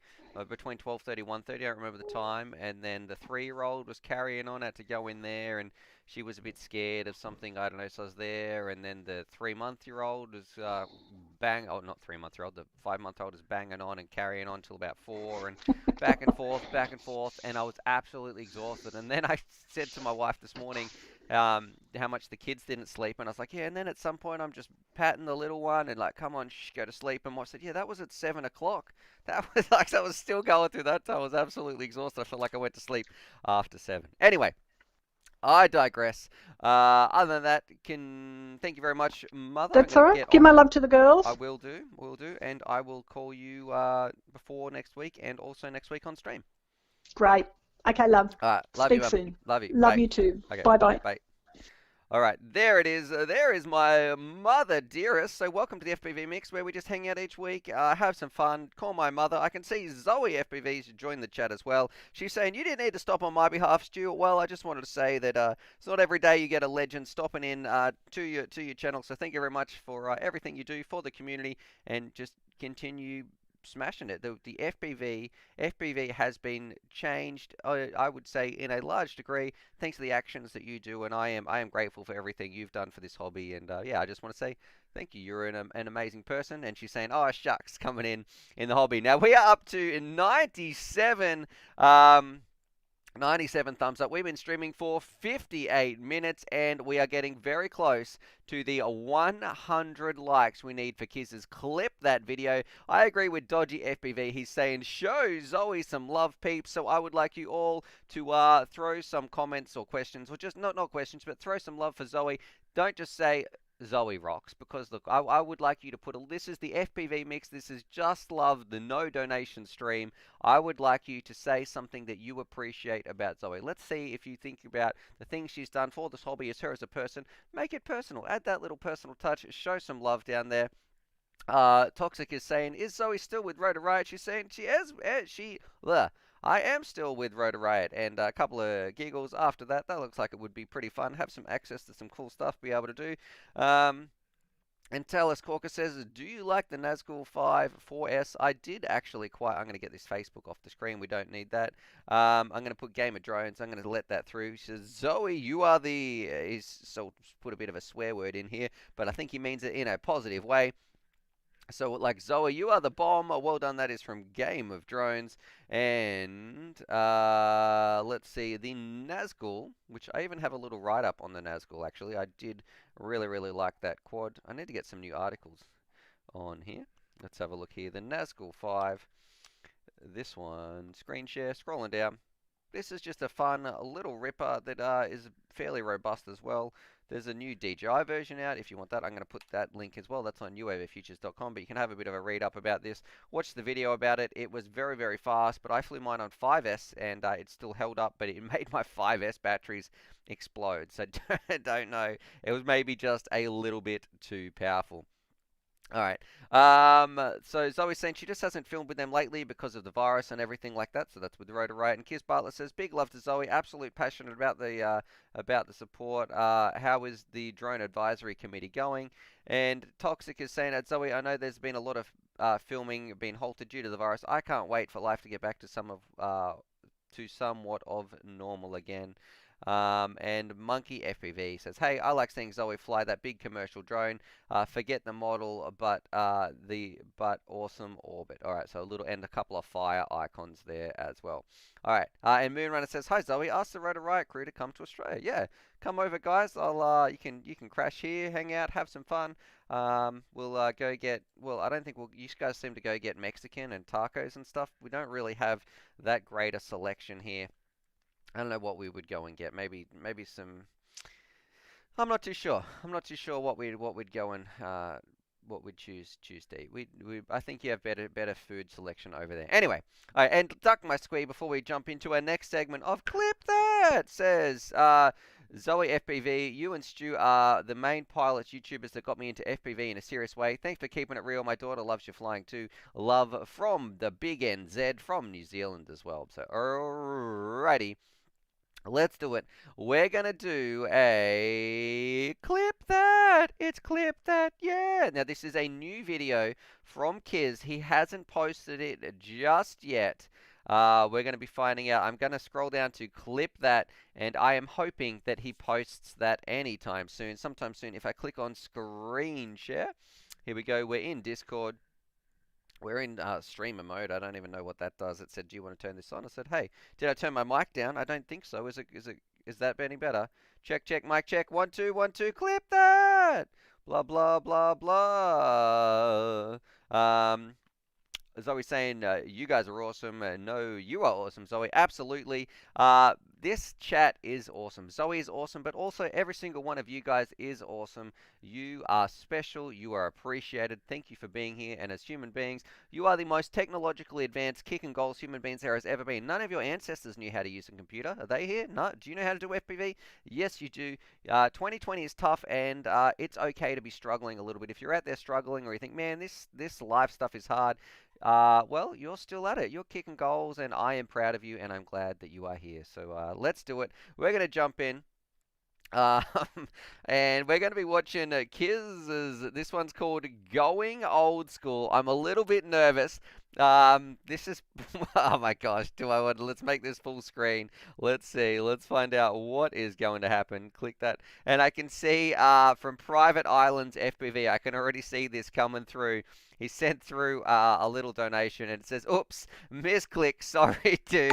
Between 12:30 and 1:30, I don't remember the time, and then the 3-year-old was carrying on, had to go in there, and she was a bit scared of something, I don't know, so I was there, and then the 3-month-year-old was not 3-month-year-old, the 5-month-old is banging on and carrying on till about 4, and back and forth, and I was absolutely exhausted. And then I said to my wife this morning how much the kids didn't sleep, and I was like, yeah, and then at some point I'm just patting the little one and like, come on, shh, go to sleep. And I said, yeah, that was at 7 o'clock. That was like, I was still going through that time. I was absolutely exhausted. I felt like I went to sleep after 7. Anyway, I digress. Other than that, thank you very much, Mother. That's all right. Give my love to the girls. I will do, and I will call you before next week, and also next week on stream. Great. Okay, love. All right, love Speak you, soon. Love you. Love Bye. you too. Okay. Bye-bye. Bye. All right, there it is. There is my Mother Dearest. So welcome to the FPV Mix, where we just hang out each week, have some fun, call my mother. I can see Zoe FPV's joined the chat as well. She's saying, you didn't need to stop on my behalf, Stu. Well, I just wanted to say that it's not every day you get a legend stopping in to your channel. So thank you very much for everything you do for the community, and just continue smashing it. The FPV has been changed, I would say, in a large degree, thanks to the actions that you do, and I am grateful for everything you've done for this hobby. And yeah, I just want to say thank you. You're an amazing person. And she's saying, oh shucks, coming in the hobby. Now we are up to 97 thumbs up. We've been streaming for 58 minutes, and we are getting very close to the 100 likes we need for Kiz's Clip That Video. I agree with Dodgy FPV. He's saying, show Zoe some love, peeps. So I would like you all to throw some comments or questions, or just not questions, but throw some love for Zoe. Don't just say Zoe rocks, because look, I would like you to put this is the FPV Mix, this is just love, the no donation stream. I would like you to say something that you appreciate about Zoe. Let's see if you think about the things she's done for this hobby, as her as a person. Make it personal, add that little personal touch, show some love down there. Toxic is saying, is Zoe still with Rhoda Riot? She's saying I am still with Rhoda Riot, and a couple of giggles after that. That looks like it would be pretty fun. Have some access to some cool stuff, be able to do. And Talis Corker says, do you like the Nazgul 5 4S? I did actually quite. I'm going to get this Facebook off the screen. We don't need that. I'm going to put Game of Drones. I'm going to let that through. She says, Zoe, you are the... he's so put a bit of a swear word in here, but I think he means it in a positive way. So, like, Zoe, you are the bomb. Well done. That is from Game of Drones. And let's see, the Nazgul, which I even have a little write-up on the Nazgul, actually. I did really, really like that quad. I need to get some new articles on here. Let's have a look here. The Nazgul 5. This one, screen share, scrolling down. This is just a fun little ripper that is fairly robust as well. There's a new DJI version out. If you want that, I'm going to put that link as well. That's on UAVPOOCHES.com, but you can have a bit of a read up about this. Watch the video about it. It was very, very fast, but I flew mine on 5S, and it still held up, but it made my 5S batteries explode. So don't know. It was maybe just a little bit too powerful. All right. So Zoe's saying she just hasn't filmed with them lately because of the virus and everything like that. So that's with the Rotor Riot. And Kiz Bartlett says, big love to Zoe. Absolute passionate about the support. How is the drone advisory committee going? And Toxic is saying that Zoe, I know there's been a lot of filming being halted due to the virus. I can't wait for life to get back to somewhat of normal again. And Monkey FPV says, hey, I like seeing Zoe fly that big commercial drone. Forget the model, but awesome orbit. All right, so a couple of fire icons there as well. All right, and Moonrunner says, hi Zoe, ask the Rotor Riot crew to come to Australia. Yeah, come over, guys. You can crash here, hang out, have some fun. We'll go get. Well, I don't think you guys seem to go get Mexican and tacos and stuff. We don't really have that great a selection here. I don't know what we would go and get. Maybe some. I'm not too sure. I'm not too sure what we'd go and what we'd choose to eat. I think you have better food selection over there. Anyway, all right, and duck my squee before we jump into our next segment of Clip That says Zoe FPV, you and Stu are the main pilots YouTubers that got me into FPV in a serious way. Thanks for keeping it real. My daughter loves your flying too. Love from the big NZ from New Zealand as well. So alrighty. Let's do it. We're going to do a Clip That. It's Clip That. Yeah. Now, this is a new video from Kiz. He hasn't posted it just yet. We're going to be finding out. I'm going to scroll down to Clip That, and I am hoping that he posts that anytime soon, sometime soon. If I click on screen share, here we go. We're in Discord. We're in streamer mode. I don't even know what that does. It said, "Do you want to turn this on?" I said, "Hey, did I turn my mic down?" I don't think so. Is that any better? Check, mic check. 1 2 1 2. Clip that. Blah blah blah blah. Zoe's saying, you guys are awesome. No, you are awesome, Zoe. Absolutely. This chat is awesome. Zoe is awesome, but also every single one of you guys is awesome. You are special. You are appreciated. Thank you for being here. And as human beings, you are the most technologically advanced kick and goals human beings there has ever been. None of your ancestors knew how to use a computer. Are they here? No. Do you know how to do FPV? Yes, you do. 2020 is tough, and it's okay to be struggling a little bit. If you're out there struggling, or you think, man, this life stuff is hard, well, you're still at it. You're kicking goals, and I am proud of you, and I'm glad that you are here. So let's do it. We're going to jump in. And we're going to be watching Kiz's. This one's called Going Old School. I'm a little bit nervous. This is, oh my gosh, let's make this full screen. Let's see, let's find out what is going to happen. Click that. And I can see from Private Islands FPV, I can already see this coming through. He sent through a little donation, and it says, oops, misclick, sorry dude,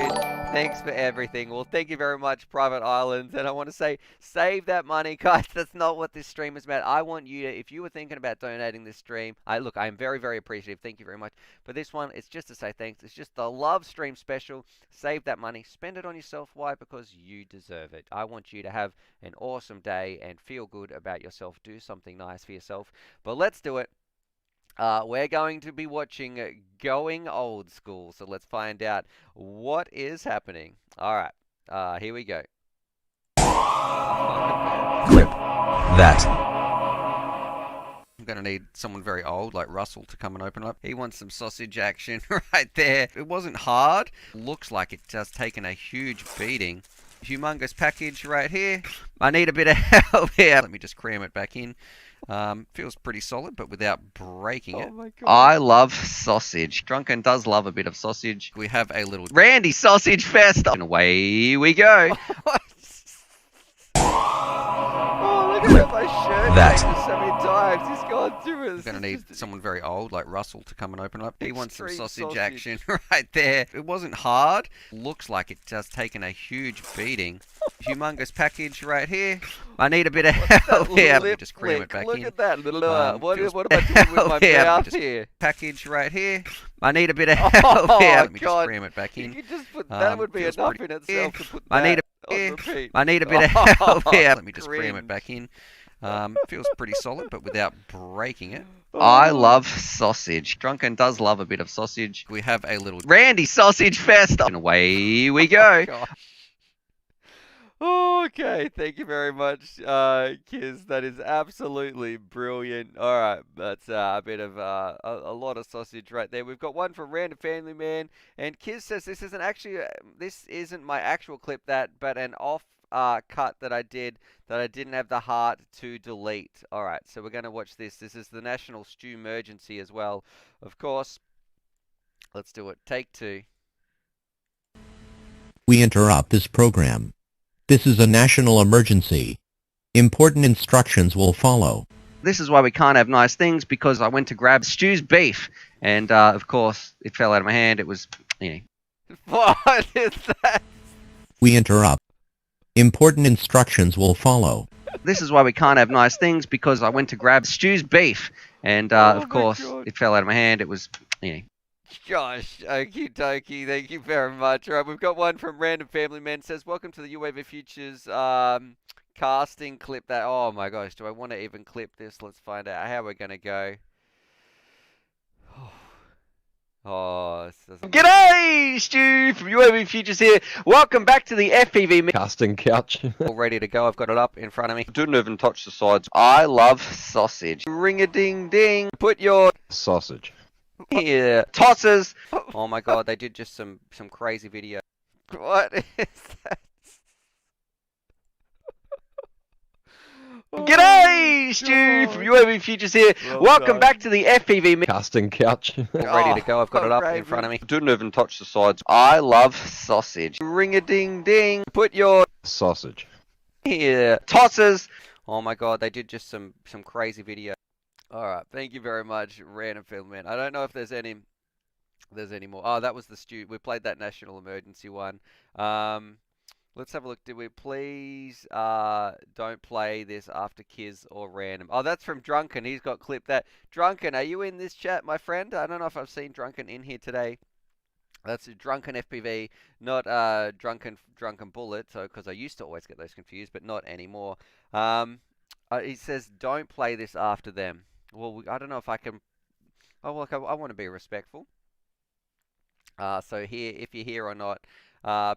thanks for everything. Well, thank you very much, Private Islands, and I want to say, save that money, guys. That's not what this stream is about. I want you to, if you were thinking about donating this stream, look, I am very, very appreciative. Thank you very much. For this one, it's just to say thanks. It's just the love stream special. Save that money. Spend it on yourself. Why? Because you deserve it. I want you to have an awesome day and feel good about yourself. Do something nice for yourself. But let's do it. We're going to be watching Going Old School. So let's find out what is happening. All right. Here we go. Clip that. I'm going to need someone very old like Russell to come and open up. He wants some sausage action right there. It wasn't hard. Looks like it's just taken a huge beating. Humongous package right here. I need a bit of help here. Let me just cram it back in. Feels pretty solid, but without breaking it. My God. I love sausage. Drunken does love a bit of sausage. We have a little Randy Sausage Fest. And away we go. Oh, look at my shirt That. changed so many times. He's gone We're gonna need someone very old like Russell to come and open up. He wants some Extreme sausage sausage. action right there. It wasn't hard. Looks like it's just taken a huge beating. Humongous package right here. I need a bit of help here. Let me just cram it back Look in. at that little. What feels am I doing with my yeah, mouth just- here? Package right here. I need a bit of help here. Let me just God. cram it back You in. could just put that would be feels enough pretty- in itself to put I that need on a repeat. I need a bit of help here. Let me just cram cringe. it back in. Feels pretty solid, but without breaking it. Oh. I love sausage. Drunken does love a bit of sausage. We have a little Randy sausage fest. And away we go. Okay, thank you very much, Kiz. That is absolutely brilliant. All right, that's a bit of a lot of sausage right there. We've got one from Random Family Man, and Kiz says this isn't actually this isn't my actual clip but an off cut that I did that I didn't have the heart to delete. All right, so we're gonna watch this. This is the National Stew Emergency as well, of course. Let's do it. Take 2. We interrupt this program. This is a national emergency. Important instructions will follow. This is why we can't have nice things, because I went to grab Stu's beef, and of course it fell out of my hand. It was, What is that? We interrupt. Important instructions will follow. This is why we can't have nice things, because I went to grab Stu's beef, and Oh of my course God. it fell out of my hand. It was, Gosh, okie dokie, thank you very much. All right, we've got one from Random Family Man. Says, welcome to the UAVPOOCHES casting clip. That, oh my gosh, do I want to even clip this? Let's find out how we're going to go. Oh, this doesn't... G'day, Stu from UAVPOOCHES here. Welcome back to the FPV Casting couch. all ready to go. I've got it up in front of me. didn't even touch the sides. I love sausage. Ring a ding ding. Put your Sausage. Here, tosses. Oh my God, they did just some crazy video. What is that? G'day, Stu from UAVPOOCHES here. Well Welcome done. back to the FPV. Casting couch. All ready to go. I've got it up in gravy. front of me. Didn't even touch the sides. I love sausage. Ring a ding ding. Put your Sausage. here, tosses. Oh my God, they did just some crazy video. All right, thank you very much, Random Film Man. I don't know if there's any more. Oh, that was the Stu. We played that national emergency one. Let's have a look. Did we please don't play this after Kiz or Random? Oh, that's from Drunken. He's got clipped that. Drunken, are you in this chat, my friend? I don't know if I've seen Drunken in here today. That's a Drunken FPV, not Drunken Bullet. So, because I used to always get those confused, but not anymore. He says don't play this after them. Well, I don't know if I can. Oh, look, I want to be respectful. So here, if you're here or not,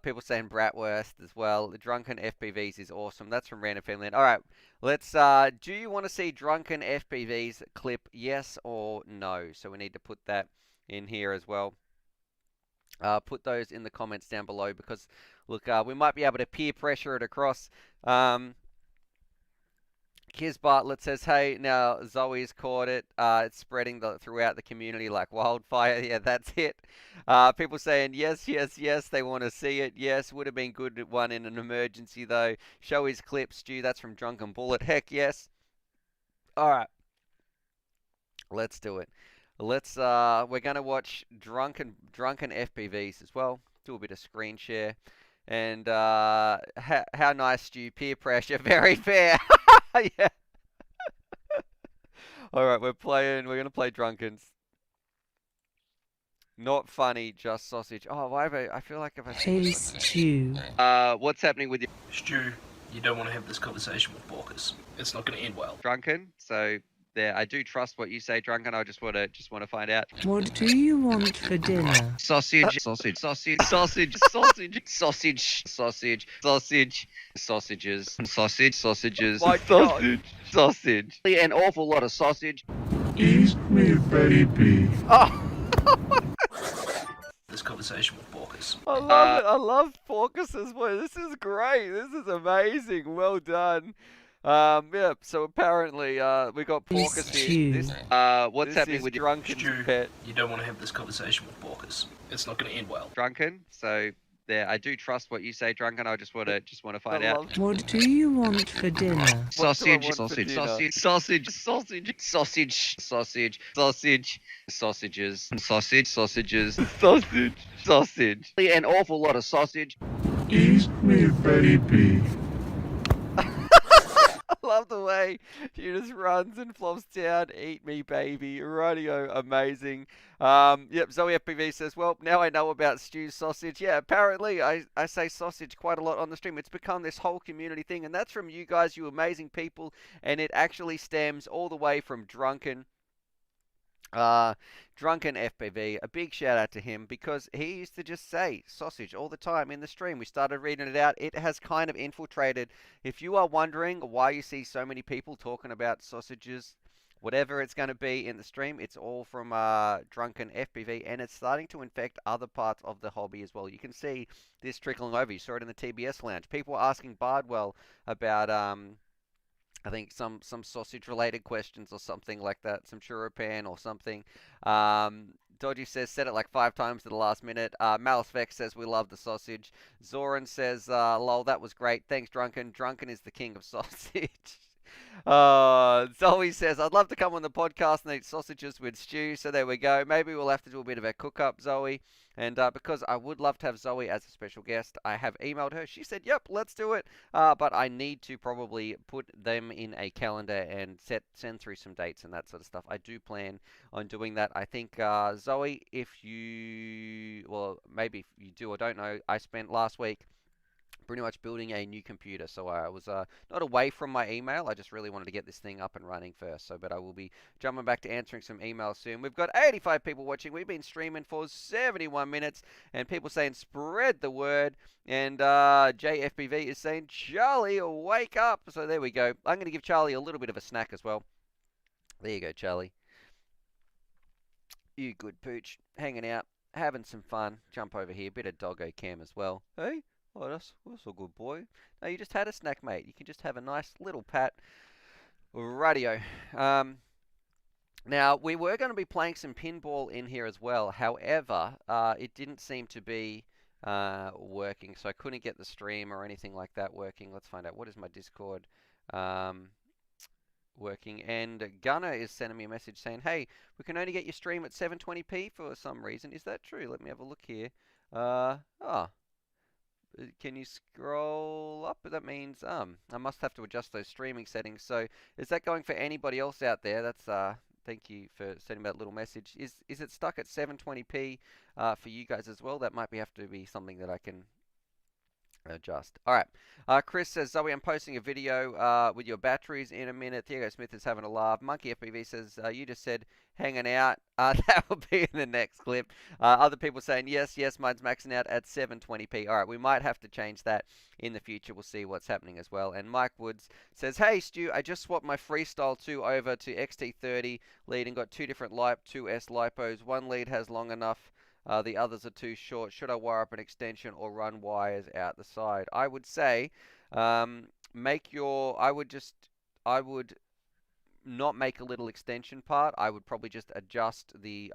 people saying Bratwurst as well. The Drunken FPVs is awesome. That's from Random Family. All right, let's. Do you want to see Drunken FPVs clip? Yes or no? So we need to put that in here as well. Put those in the comments down below because look, we might be able to peer pressure it across. Kiz Bartlett says, hey, now Zoe's caught it. It's spreading throughout the community like wildfire. Yeah, that's it. People saying, yes, yes, yes, they want to see it. Yes, would have been good one in an emergency, though. Show his clip, Stu. That's from Drunken Bullet. Heck, yes. All right. Let's do it. Let's, we're going to watch Drunken FPVs as well. Do a bit of screen share. And how nice, Stu. Peer pressure. Very fair. Yeah. All right, we're going to play Drunkens. Not funny, just sausage. Oh, I feel like if I Hey, Stu. What's happening with your Stu, you don't want to have this conversation with Borkers. It's not going to end well. Drunken? So there, I do trust what you say, Drunken. I just want to find out. What do you want for dinner? Sausage, sausage, sausage, sausage, sausage, sausage, sausage, sausage, sausages, sausage, sausages, My God. sausage. An awful lot of sausage. Eat me, baby. Oh, This conversation with Borkers. I love it. I love Focus's voice. This is great. This is amazing. Well done. Yeah, so apparently, we got Porkus here. This, What's this happening is with your Drunken's Stu, pet. you don't want to have this conversation with Borkers. It's not going to end well. Drunken? So there. I do trust what you say, Drunken. I just want to find I out. love What do you want for dinner? What do I Sausage, want for sausage, dinner? sausage, sausage, sausage, sausage, sausage, sausage, sausages, sausage, sausages, sausage, sausage. An awful lot of sausage. Eat me, baby. I love the way she just runs and flops down. Eat me, baby. Radio, amazing. Yep, Zoe FPV says, well, now I know about Stew's sausage. Yeah, apparently I say sausage quite a lot on the stream. It's become this whole community thing, and that's from you guys, you amazing people, and it actually stems all the way from Drunken. Drunken FPV, a big shout out to him because he used to just say sausage all the time in the stream. We started reading it out. It has kind of infiltrated. If you are wondering why you see so many people talking about sausages, whatever it's going to be in the stream, it's all from Drunken FPV, and it's starting to infect other parts of the hobby as well. You can see this trickling over. You saw it in the TBS lounge. People were asking Bardwell about I think some sausage related questions or something like that, some churropan or something. Dodgy said it like 5 times at the last minute. Malice Vex says we love the sausage. Zoran says, lol, that was great. Thanks, Drunken. Drunken is the king of sausage. Zoe says, I'd love to come on the podcast and eat sausages with Stew. So there we go. Maybe we'll have to do a bit of a cook-up, Zoe. And because I would love to have Zoe as a special guest, I have emailed her. She said, yep, let's do it. But I need to probably put them in a calendar and send through some dates and that sort of stuff. I do plan on doing that. I think, Zoe, if you, well, maybe if you do or don't know, I spent last week pretty much building a new computer, so I was not away from my email. I just really wanted to get this thing up and running first. But I will be jumping back to answering some emails soon. We've got 85 people watching. We've been streaming for 71 minutes, and people saying spread the word. And JFBV is saying, Charlie, wake up. So there we go. I'm going to give Charlie a little bit of a snack as well. There you go, Charlie. You good pooch, hanging out, having some fun. Jump over here, bit of doggo cam as well. Hey. Oh, that's a good boy. No, you just had a snack, mate. You can just have a nice little pat. Radio. Now, we were going to be playing some pinball in here as well. However, it didn't seem to be working, so I couldn't get the stream or anything like that working. Let's find out. What is my Discord working? And Gunner is sending me a message saying, hey, we can only get your stream at 720p for some reason. Is that true? Let me have a look here. Can you scroll up? That means I must have to adjust those streaming settings. So is that going for anybody else out there? That's thank you for sending that little message. Is it stuck at 720p for you guys as well? That might have to be something that I can adjust. All right. Chris says, Zoe, I'm posting a video with your batteries in a minute. Diego Smith is having a laugh. Monkey FPV says, you just said hanging out. That will be in the next clip. Other people saying, yes, mine's maxing out at 720p. All right, we might have to change that in the future. We'll see what's happening as well. And Mike Woods says, hey, Stu, I just swapped my Freestyle 2 over to XT30 lead and got 2 different 2S lipos. One lead has long enough. The others are too short. Should I wire up an extension or run wires out the side? I would say I would not make a little extension part. I would probably just I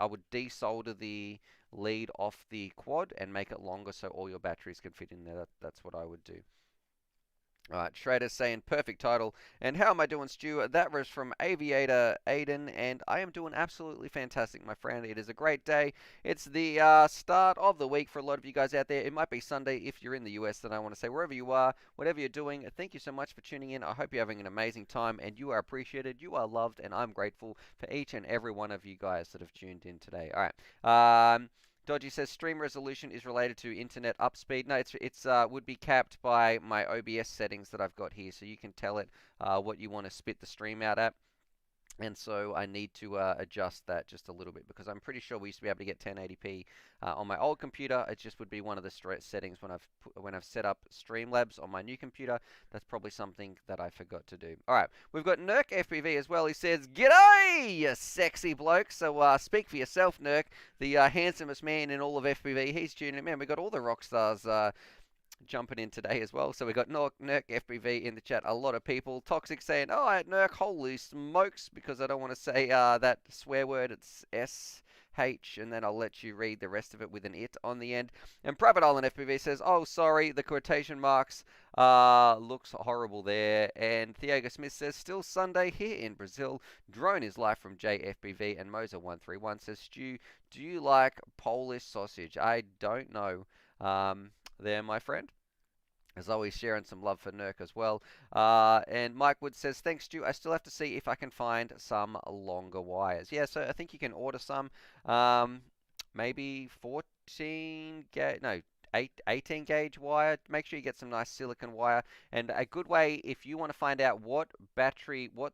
would desolder the lead off the quad and make it longer so all your batteries can fit in there. That's what I would do. Alright, Schrader's saying perfect title. And how am I doing, Stu? That was from Aviator Aiden, and I am doing absolutely fantastic, my friend. It is a great day. It's the start of the week for a lot of you guys out there. It might be Sunday if you're in the US, then I want to say wherever you are, whatever you're doing, thank you so much for tuning in. I hope you're having an amazing time, and you are appreciated, you are loved, and I'm grateful for each and every one of you guys that have tuned in today. Alright, Dodgy says stream resolution is related to internet upspeed. No, it's would be capped by my OBS settings that I've got here, so you can tell it what you want to spit the stream out at. And so I need to adjust that just a little bit because I'm pretty sure we used to be able to get 1080p on my old computer. It just would be one of the settings when I've set up Streamlabs on my new computer. That's probably something that I forgot to do. All right, we've got Nurk FPV as well. He says, "G'day, you sexy bloke." So speak for yourself, Nurk, the handsomest man in all of FPV. He's tuning in. Man, we got all the rock stars jumping in today as well. So we got Nerk FPV in the chat. A lot of people. Toxic saying, "Oh, at Nerk, holy smokes!" Because I don't want to say that swear word. It's SH, and then I'll let you read the rest of it with an it on the end. And Private Island FPV says, "Oh, sorry, the quotation marks looks horrible there." And Thiago Smith says, "Still Sunday here in Brazil. Drone is live from JFPV." And Moser131 says, "Stu, do you like Polish sausage?" I don't know. There, my friend. As always, sharing some love for Nerk as well. And Mike Wood says, "Thanks, Stu. I still have to see if I can find some longer wires." Yeah, so I think you can order some. Maybe 14 gauge, no, 18 gauge wire. Make sure you get some nice silicon wire. And a good way, if you want to find out what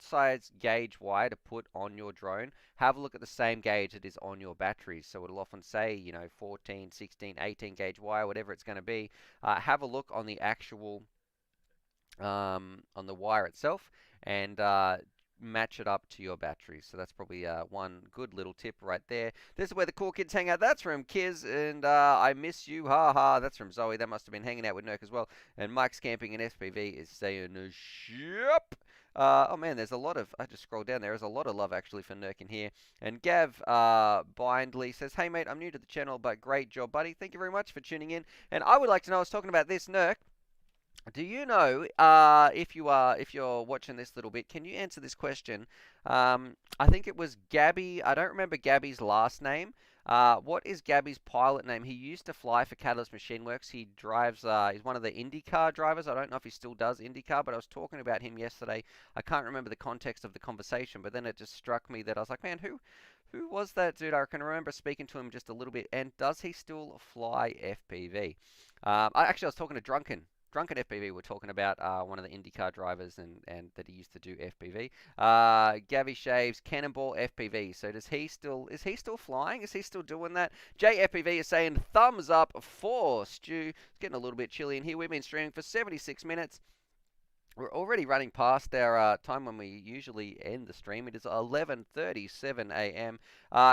size gauge wire to put on your drone, have a look at the same gauge that is on your batteries. So it'll often say, 14, 16, 18 gauge wire, whatever it's going to be. Have a look on the actual, on the wire itself, and match it up to your batteries. So that's probably one good little tip right there. This is where the cool kids hang out. That's from Kiz, and I miss you, haha. That's from Zoe. That must have been hanging out with Nerk as well. And Mike's Camping in SPV is saying, "Yep." Oh man, there's a lot of, I just scrolled down, there is a lot of love actually for Nerk in here. And Gav Bindley says, "Hey mate, I'm new to the channel, but great job, buddy. Thank you very much for tuning in." And I would like to know, I was talking about this, Nerk. Do you know, if you're watching this little bit, can you answer this question? I think it was Gabby. I don't remember Gabby's last name. What is Gabby's pilot name? He used to fly for Catalyst Machine Works. He drives. He's one of the IndyCar drivers. I don't know if he still does IndyCar, but I was talking about him yesterday. I can't remember the context of the conversation, but then it just struck me that I was like, man, who was that dude? I can remember speaking to him just a little bit. And does he still fly FPV? I was talking to Drunken FPV. We're talking about one of the IndyCar drivers and that he used to do FPV. Gavi Shaves, Cannonball FPV. So is he still flying? Is he still doing that? JFPV is saying thumbs up for Stu. It's getting a little bit chilly in here. We've been streaming for 76 minutes. We're already running past our time when we usually end the stream. It is 11:37 a.m.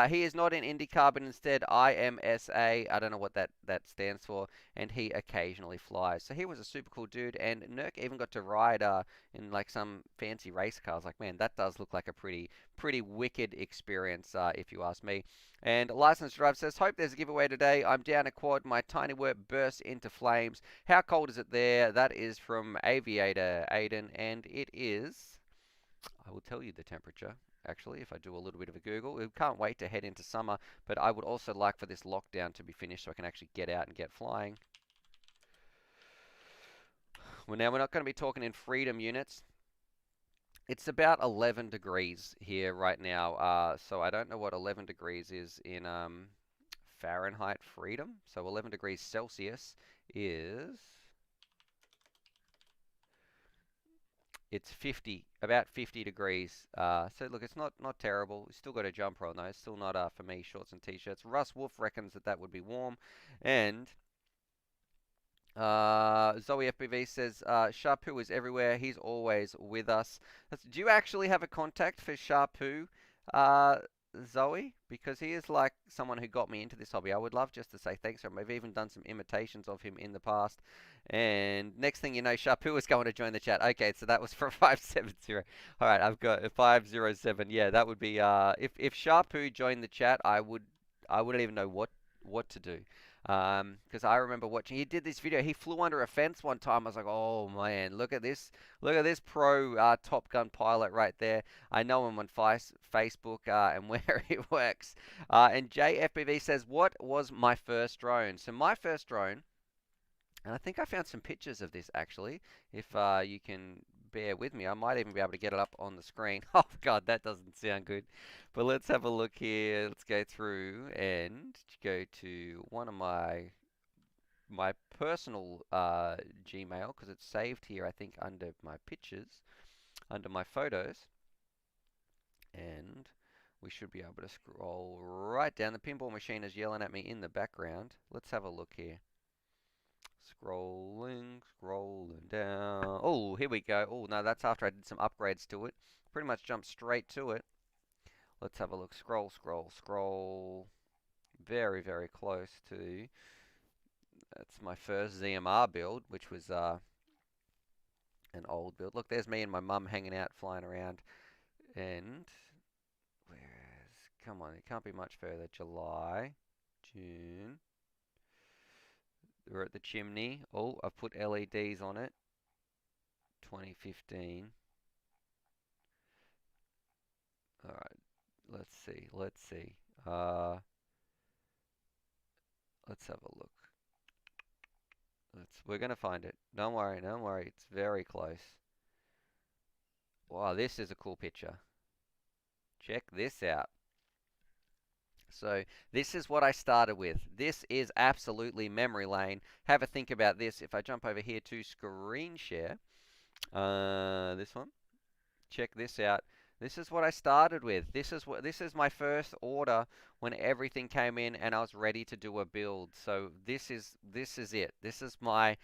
He is not in IndyCar, but instead IMSA. I don't know what that stands for. And he occasionally flies. So he was a super cool dude. And Nerk even got to ride in like some fancy race cars. Like, man, that does look like a pretty wicked experience, if you ask me. And License Drive says, "Hope there's a giveaway today. I'm down a quad. My tiny work bursts into flames. How cold is it there?" That is from Aviator Aiden, and it is, I will tell you the temperature, actually, if I do a little bit of a Google. We can't wait to head into summer, but I would also like for this lockdown to be finished so I can actually get out and get flying. Well, now we're not going to be talking in freedom units. It's about 11 degrees here right now, so I don't know what 11 degrees is in Fahrenheit freedom. So 11 degrees Celsius is... it's about 50 degrees. So look, it's not terrible. We still got a jumper on though. It's still not, for me, shorts and t-shirts. Russ Wolf reckons that would be warm. And... Zoe FPV says, "Sharpoo is everywhere. He's always with us." Do you actually have a contact for Sharpoo, Zoe? Because he is like someone who got me into this hobby. I would love just to say thanks to him. I've even done some imitations of him in the past. And next thing you know, Sharpoo is going to join the chat. Okay, so that was from 570. All right, I've got 507. Yeah, that would be, if Sharpoo joined the chat, I wouldn't even know what to do. Because I remember watching, he did this video, he flew under a fence one time. I was like, oh man, look at this pro Top Gun pilot right there. I know him on Facebook and where he works. And JFPV says, "What was my first drone?" So my first drone, and I think I found some pictures of this actually, if you can bear with me. I might even be able to get it up on the screen. Oh god, that doesn't sound good. But let's have a look here. Let's go through and go to one of my personal Gmail, because it's saved here, I think, under my pictures, under my photos. And we should be able to scroll right down. The pinball machine is yelling at me in the background. Let's have a look here. Scrolling down. Oh, here we go. Oh, no, that's after I did some upgrades to it. Pretty much jumped straight to it. Let's have a look. Scroll. Very, very close to... That's my first ZMR build, which was an old build. Look, there's me and my mum hanging out, flying around. And come on, it can't be much further. July, June. We're at the chimney. Oh, I've put LEDs on it. 2015. All right, let's see. Let's have a look. We're gonna find it. Don't worry, don't worry. It's very close. Wow, this is a cool picture. Check this out. So this is what I started with. This is absolutely memory lane. Have a think about this. If I jump over here to screen share, this one, check this out. This is what I started with. This is my first order when everything came in and I was ready to do a build. So this is it. This is my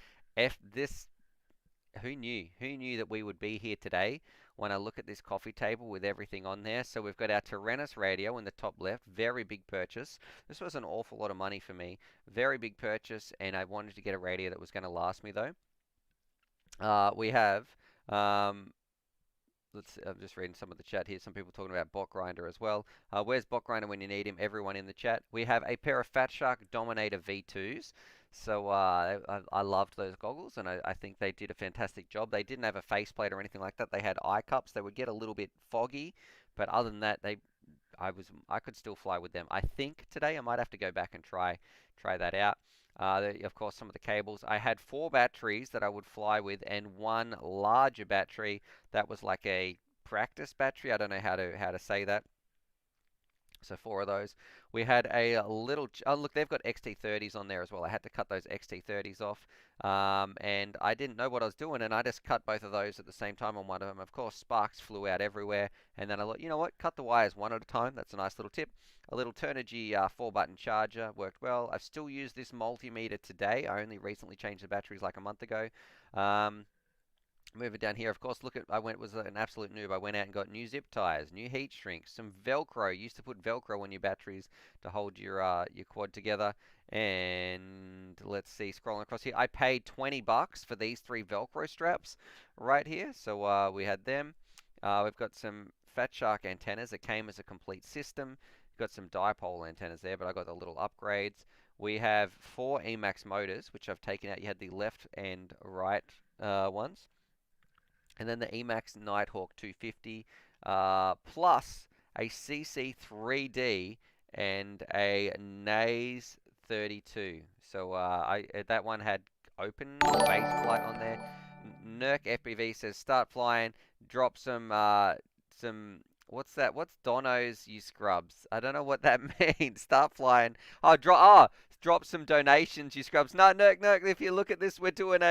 who knew? Who knew that we would be here today when I look at this coffee table with everything on there? So we've got our Tyrannus radio in the top left. Very big purchase. This was an awful lot of money for me. Very big purchase, and I wanted to get a radio that was going to last me, though. We have... I'm just reading some of the chat here. Some people talking about Bot Grinder as well. Where's Bot Grinder when you need him? Everyone in the chat. We have a pair of Fat Shark Dominator V2s. So I loved those goggles, and I think they did a fantastic job. They didn't have a faceplate or anything like that. They had eye cups. They would get a little bit foggy, but other than that, I could still fly with them. I think today I might have to go back and try that out. Of course, some of the cables. I had 4 batteries that I would fly with, and 1 larger battery that was like a practice battery. I don't know how to say that. So 4 of those. We had a little... Oh, look, they've got XT30s on there as well. I had to cut those XT30s off. And I didn't know what I was doing, and I just cut both of those at the same time on one of them. Of course, sparks flew out everywhere. And then I thought, you know what? Cut the wires one at a time. That's a nice little tip. A little Turnigy 4-button charger worked well. I've still used this multimeter today. I only recently changed the batteries like a month ago. Moving down here, of course, look at, was an absolute noob. I went out and got new zip ties, new heat shrinks, some Velcro. Used to put Velcro on your batteries to hold your quad together. And let's see, scrolling across here, I paid $20 for these 3 Velcro straps right here. So we had them. We've got some Fat Shark antennas that came as a complete system. Got some dipole antennas there, but I got the little upgrades. We have 4 Emax motors, which I've taken out. You had the left and right ones. And then the Emax Nighthawk 250, plus a CC3D and a Naze 32. So that one had open base flight on there. Nerk FPV says start flying, drop some what's that? What's Dono's you scrubs? I don't know what that means. Start flying. Drop some donations you scrubs. No, Nerk, if you look at this, we're doing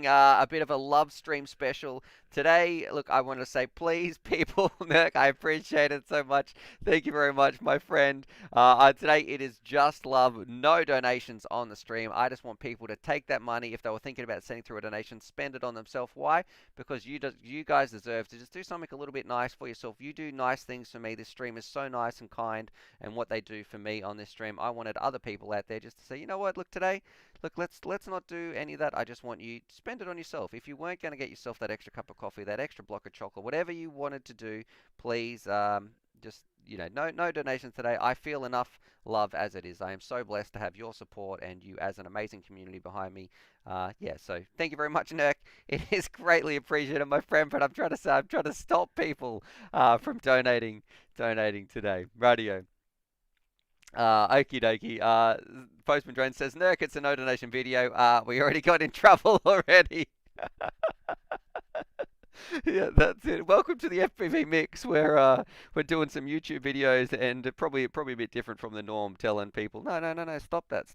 a bit of a love stream special today. Look, I want to say, please, people, Nerk, I appreciate it so much. Thank you very much, my friend. Today it is just love, no donations on the stream. I just want people to take that money, if they were thinking about sending through a donation, spend it on themselves. Why? Because you guys deserve to just do something a little bit nice for yourself. You do nice things for me. This stream is so nice and kind, and what they do for me on this stream, I wanted other people out there just to say, you know what, look, today, look, let's not do any of that. I just want you to spend it on yourself. If you weren't going to get yourself that extra cup of coffee, that extra block of chocolate, whatever you wanted to do, please, just, no donations today. I feel enough love as it is. I am so blessed to have your support and you as an amazing community behind me. So thank you very much, Nerk. It is greatly appreciated, my friend, but I'm trying to stop people from donating today. Radio. Okie dokie. Postman Drone says, Nerk, it's a no donation video. We already got in trouble already. Yeah, that's it. Welcome to the FPV mix, where we're doing some YouTube videos, and probably a bit different from the norm, telling people, no, stop that.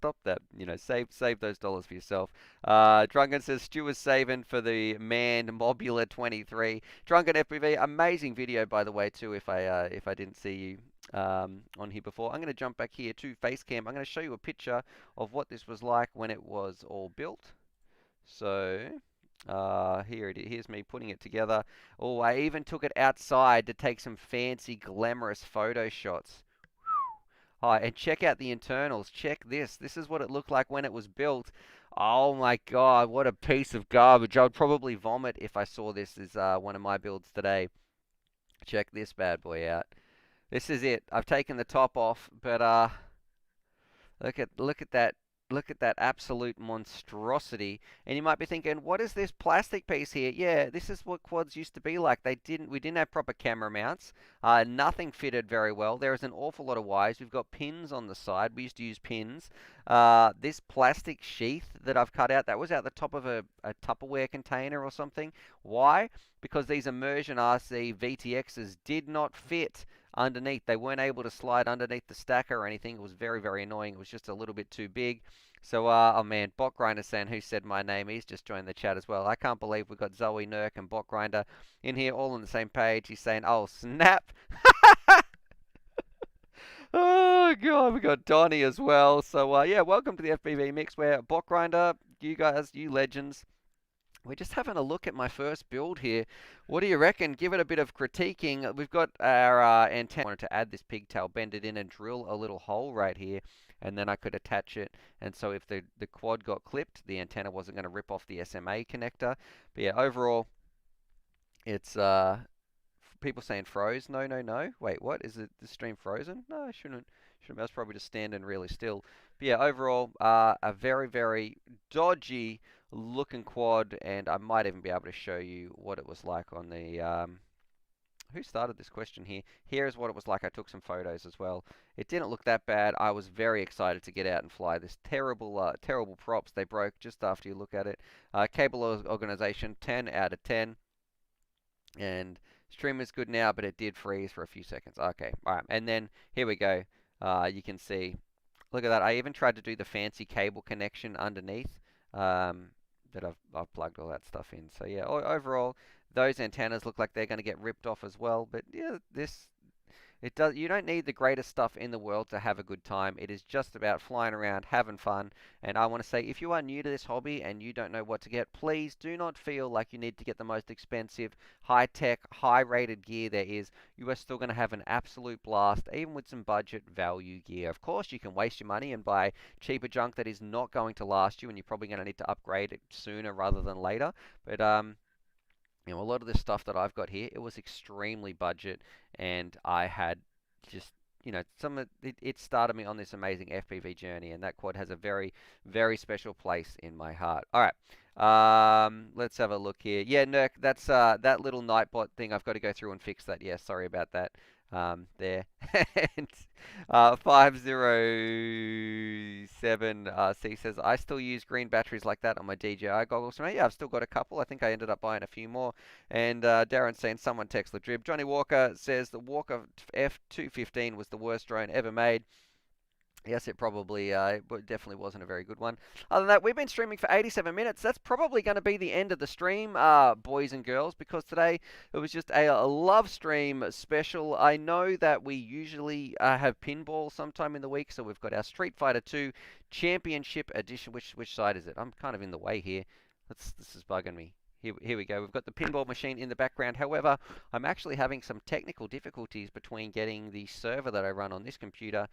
Save those dollars for yourself. Drunken says Stu was saving for the manned Mobula 23. Drunken FPV, amazing video, by the way, too. If I didn't see you on here before, I'm going to jump back here to Facecam. I'm going to show you a picture of what this was like when it was all built. So here it is. Here's me putting it together. Oh, I even took it outside to take some fancy glamorous photo shots. Hi, and check out the internals. Check this. This is what it looked like when it was built. Oh my God, what a piece of garbage. I would probably vomit if I saw this as one of my builds today. Check this bad boy out. This is it. I've taken the top off, but look at that absolute monstrosity. And you might be thinking, what is this plastic piece here? Yeah, this is what quads used to be like. We didn't have proper camera mounts. Nothing fitted very well. There is an awful lot of wires. We've got pins on the side. We used to use pins. This plastic sheath that I've cut out, that was out the top of a Tupperware container or something. Why? Because these immersion RC VTXs did not fit underneath. They weren't able to slide underneath the stacker or anything. It was very, very annoying. It was just a little bit too big. So, oh man, Bot Grinder San, who said my name, he's just joined the chat as well. I can't believe we've got Zoe, Nurk, and Bot Grinder in here all on the same page. He's saying, oh, snap. Oh, God, we got Donnie as well. So, yeah, welcome to the FPV Mix where Bot Grinder, you guys, you legends, we're just having a look at my first build here. What do you reckon? Give it a bit of critiquing. We've got our antenna. I wanted to add this pigtail, bend it in and drill a little hole right here. And then I could attach it. And so if the quad got clipped, the antenna wasn't going to rip off the SMA connector. But yeah, overall, it's people saying froze. No, no, no. Wait, what? Is the stream frozen? No, I shouldn't. I was probably just standing really still. But yeah, overall, a very, very dodgy looking quad, and I might even be able to show you what it was like on the who started this question here. Here's what it was like. I took some photos as well. It didn't look that bad. I was very excited to get out and fly this terrible terrible props. They broke just after you look at it. Cable organization 10 out of 10, and stream is good now, but it did freeze for a few seconds. Okay, all right, and then here we go. You can see, look at that. I even tried to do the fancy cable connection underneath. That I've plugged all that stuff in. So yeah, overall, those antennas look like they're going to get ripped off as well. But yeah, you don't need the greatest stuff in the world to have a good time. It is just about flying around, having fun. And I want to say, if you are new to this hobby and you don't know what to get, please do not feel like you need to get the most expensive, high-tech, high-rated gear there is. You are still going to have an absolute blast, even with some budget value gear. Of course, you can waste your money and buy cheaper junk that is not going to last you, and you're probably going to need to upgrade it sooner rather than later. But you know, a lot of this stuff that I've got here, it was extremely budget, and I had just, you know, it started me on this amazing FPV journey, and that quad has a very, very special place in my heart. All right, let's have a look here. Yeah, Nurk, that's that little Nightbot thing. I've got to go through and fix that. Yeah, sorry about that. There. And 507 C says, I still use green batteries like that on my DJI goggles. So yeah, I've still got a couple. I think I ended up buying a few more. And Darren's saying, someone text the drib. Johnny Walker says the Walker F215 was the worst drone ever made. Yes, it probably definitely wasn't a very good one. Other than that, we've been streaming for 87 minutes. That's probably going to be the end of the stream, boys and girls, because today it was just a love stream special. I know that we usually have pinball sometime in the week, so we've got our Street Fighter 2 Championship Edition. Which side is it? I'm kind of in the way here. This is bugging me. Here we go. We've got the pinball machine in the background. However, I'm actually having some technical difficulties between getting the server that I run on this computer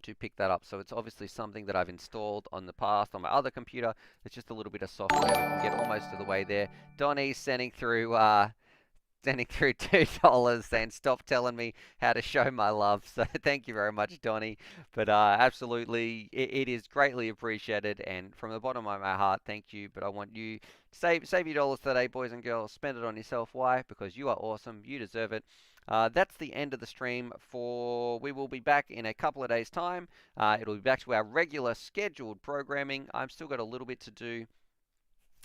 to pick that up. So it's obviously something that I've installed on the past on my other computer. It's just a little bit of software. We can get almost to the way there. Donnie's sending through $2 saying stop telling me how to show my love. So thank you very much, Donnie. But absolutely, it is greatly appreciated, and from the bottom of my heart, thank you. But I want you to save your dollars today, boys and girls. Spend it on yourself. Why? Because you are awesome. You deserve it. That's the end of the stream. We will be back in a couple of days' time. It'll be back to our regular scheduled programming. I've still got a little bit to do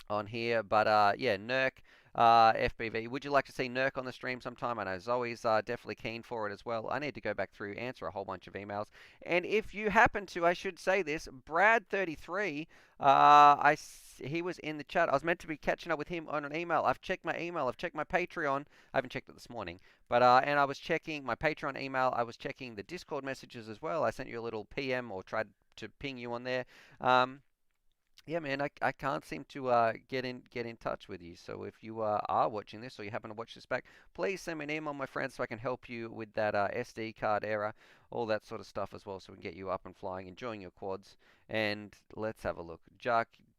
on here, but yeah, Nurk, FPV. Would you like to see Nurk on the stream sometime? I know Zoe's definitely keen for it as well. I need to go back through, answer a whole bunch of emails. And if you happen to, I should say this, Brad33, he was in the chat. I was meant to be catching up with him on an email. I've checked my email. I've checked my Patreon. I haven't checked it this morning. But and I was checking my Patreon email. I was checking the Discord messages as well. I sent you a little PM or tried to ping you on there. yeah, man, I can't seem to get in touch with you. So if you are watching this or you happen to watch this back, please send me an email, my friend, so I can help you with that SD card error, all that sort of stuff as well, so we can get you up and flying, enjoying your quads. And let's have a look.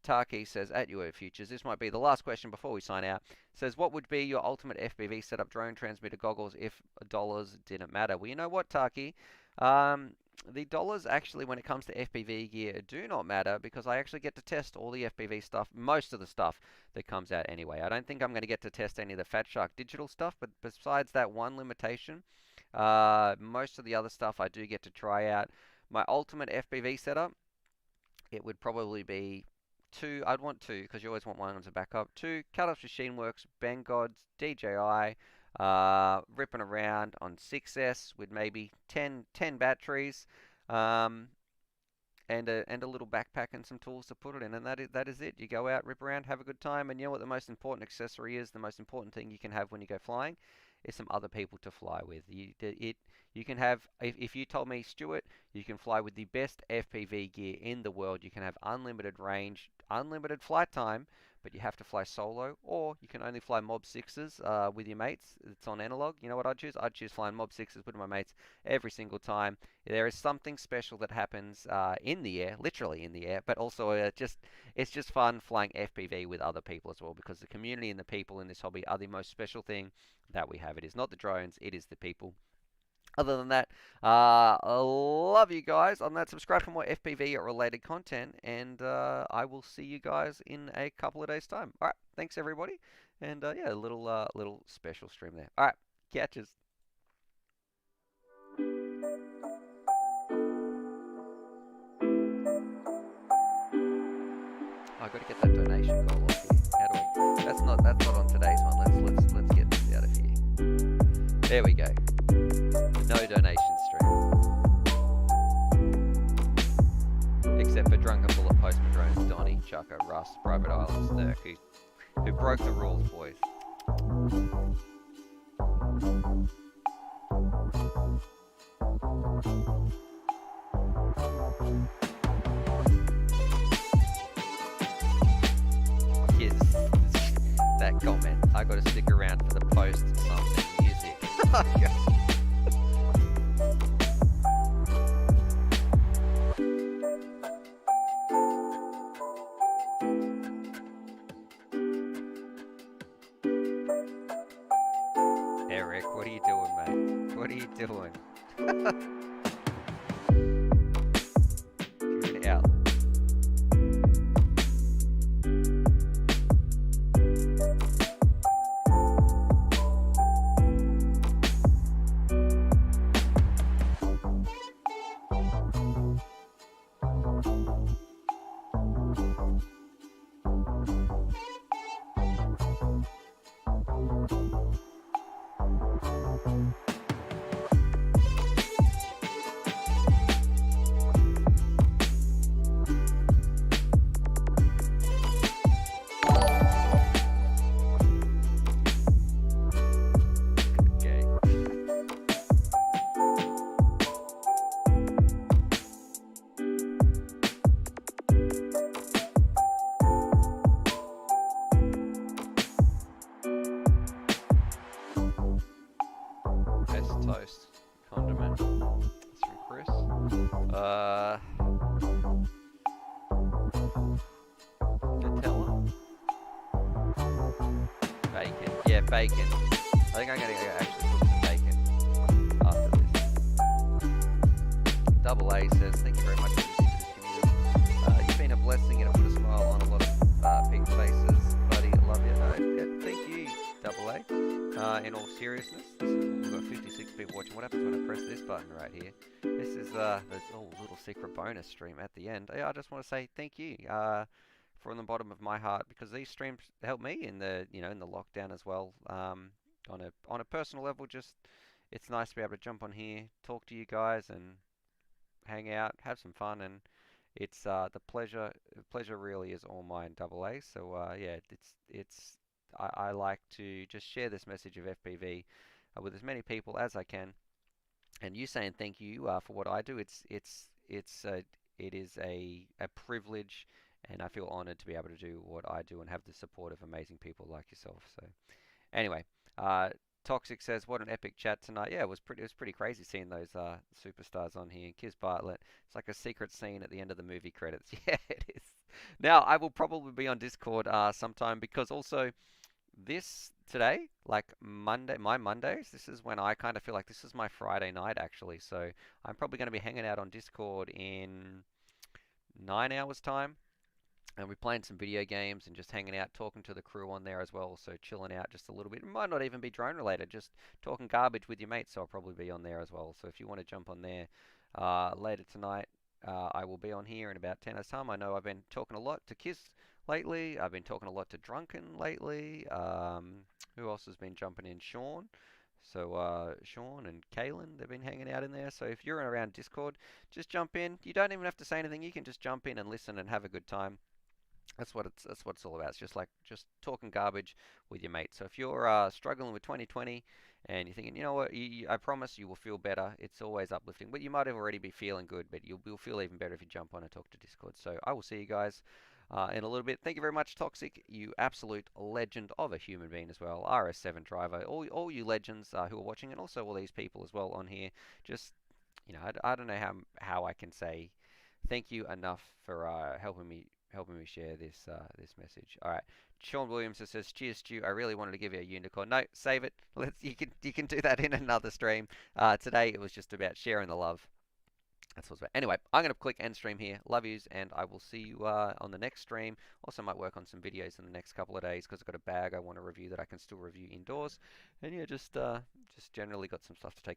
Taki says at UA Futures, this might be the last question before we sign out. Says, what would be your ultimate FPV setup, drone transmitter, goggles, if dollars didn't matter? Well, you know what, Taki? The dollars actually, when it comes to FPV gear, do not matter because I actually get to test all the FPV stuff, most of the stuff that comes out anyway. I don't think I'm going to get to test any of the Fat Shark digital stuff, but besides that one limitation, most of the other stuff I do get to try out. My ultimate FPV setup, it would probably be I'd want two, because you always want one as a backup. Two, Cut-Off Machine Works, Banggods, DJI, ripping around on 6S with maybe 10 batteries, and a little backpack and some tools to put it in, and that is it. You go out, rip around, have a good time, and you know what the most important accessory is? The most important thing you can have when you go flying is some other people to fly with. You can have, if you told me, Stuart, you can fly with the best FPV gear in the world. You can have unlimited range, unlimited flight time, but you have to fly solo, or you can only fly Mob 6s with your mates. It's on analog. You know what I'd choose? I'd choose flying Mob 6s with my mates every single time. There is something special that happens in the air, literally in the air, but also it's just fun flying FPV with other people as well, because the community and the people in this hobby are the most special thing that we have. It is not the drones, it is the people. Other than that, I love you guys. On that, subscribe for more FPV related content, and I will see you guys in a couple of days' time. All right, thanks everybody, and yeah, a little special stream there. All right, catches. I got to get that donation goal off here. How do I? That's not on today's one. Let's get this out of here. There we go. No donation stream. Except for Drunken Bullet, Postman Drones, Donnie, Chucker, Russ, Private Islands, Thurk, who broke the rules, boys. Yes, that comment. I gotta stick around for the post something music. Eric, what are you doing, mate? What are you doing? You're an outlet. Toast condiment. That's from Chris. Nutella. Bacon. Yeah, bacon. I think I'm gonna go actually cook some bacon after this. Double A says, thank you very much for listening to this community. You've been a blessing and it put a smile on a lot of people's faces, buddy. I love you. Yeah, thank you, Double A. In all seriousness, we've got 56 people watching. What happens when I press this button right here? This is the little secret bonus stream at the end. Yeah, I just want to say thank you from the bottom of my heart, because these streams help me in the in the lockdown as well. On a personal level, just it's nice to be able to jump on here, talk to you guys, and hang out, have some fun, and it's the pleasure really is all mine, Double A. So yeah, I like to just share this message of FPV with as many people as I can, and you saying thank you for what I do. It is a privilege and I feel honored to be able to do what I do and have the support of amazing people like yourself. So anyway, Toxic says, "What an epic chat tonight." Yeah, it was pretty crazy seeing those superstars on here. Kiz Bartlett, it's like a secret scene at the end of the movie credits. Yeah, it is. Now I will probably be on Discord sometime, because also today, like Monday, my Mondays, this is when I kind of feel like this is my Friday night actually. So I'm probably going to be hanging out on Discord in 9 hours time. And we're playing some video games and just hanging out, talking to the crew on there as well. So chilling out just a little bit. It might not even be drone related, just talking garbage with your mates. So I'll probably be on there as well. So if you want to jump on there later tonight, I will be on here in about 10 hours time. I know I've been talking a lot to Kiss lately. I've been talking a lot to Drunken lately. Who else has been jumping in? Sean. So Sean and Kaylin, they've been hanging out in there. So if you're around Discord, just jump in. You don't even have to say anything. You can just jump in and listen and have a good time. That's what it's all about. It's just talking garbage with your mates. So if you're struggling with 2020 and you're thinking, you know what, I promise you will feel better. It's always uplifting. But you might already be feeling good, but you'll feel even better if you jump on and talk to Discord. So I will see you guys in a little bit. Thank you very much, Toxic, you absolute legend of a human being as well. RS7 driver, all you legends who are watching, and also all these people as well on here. Just, I don't know how I can say thank you enough for helping me share this message. All right, Sean Williams says, "Cheers, Stu. I really wanted to give you a unicorn. No, save it. You can do that in another stream. Today it was just about sharing the love. That's what's about. Anyway, I'm going to click end stream here. Love yous, and I will see you on the next stream. Also, might work on some videos in the next couple of days because I've got a bag I want to review that I can still review indoors. And yeah, just generally got some stuff to take care of.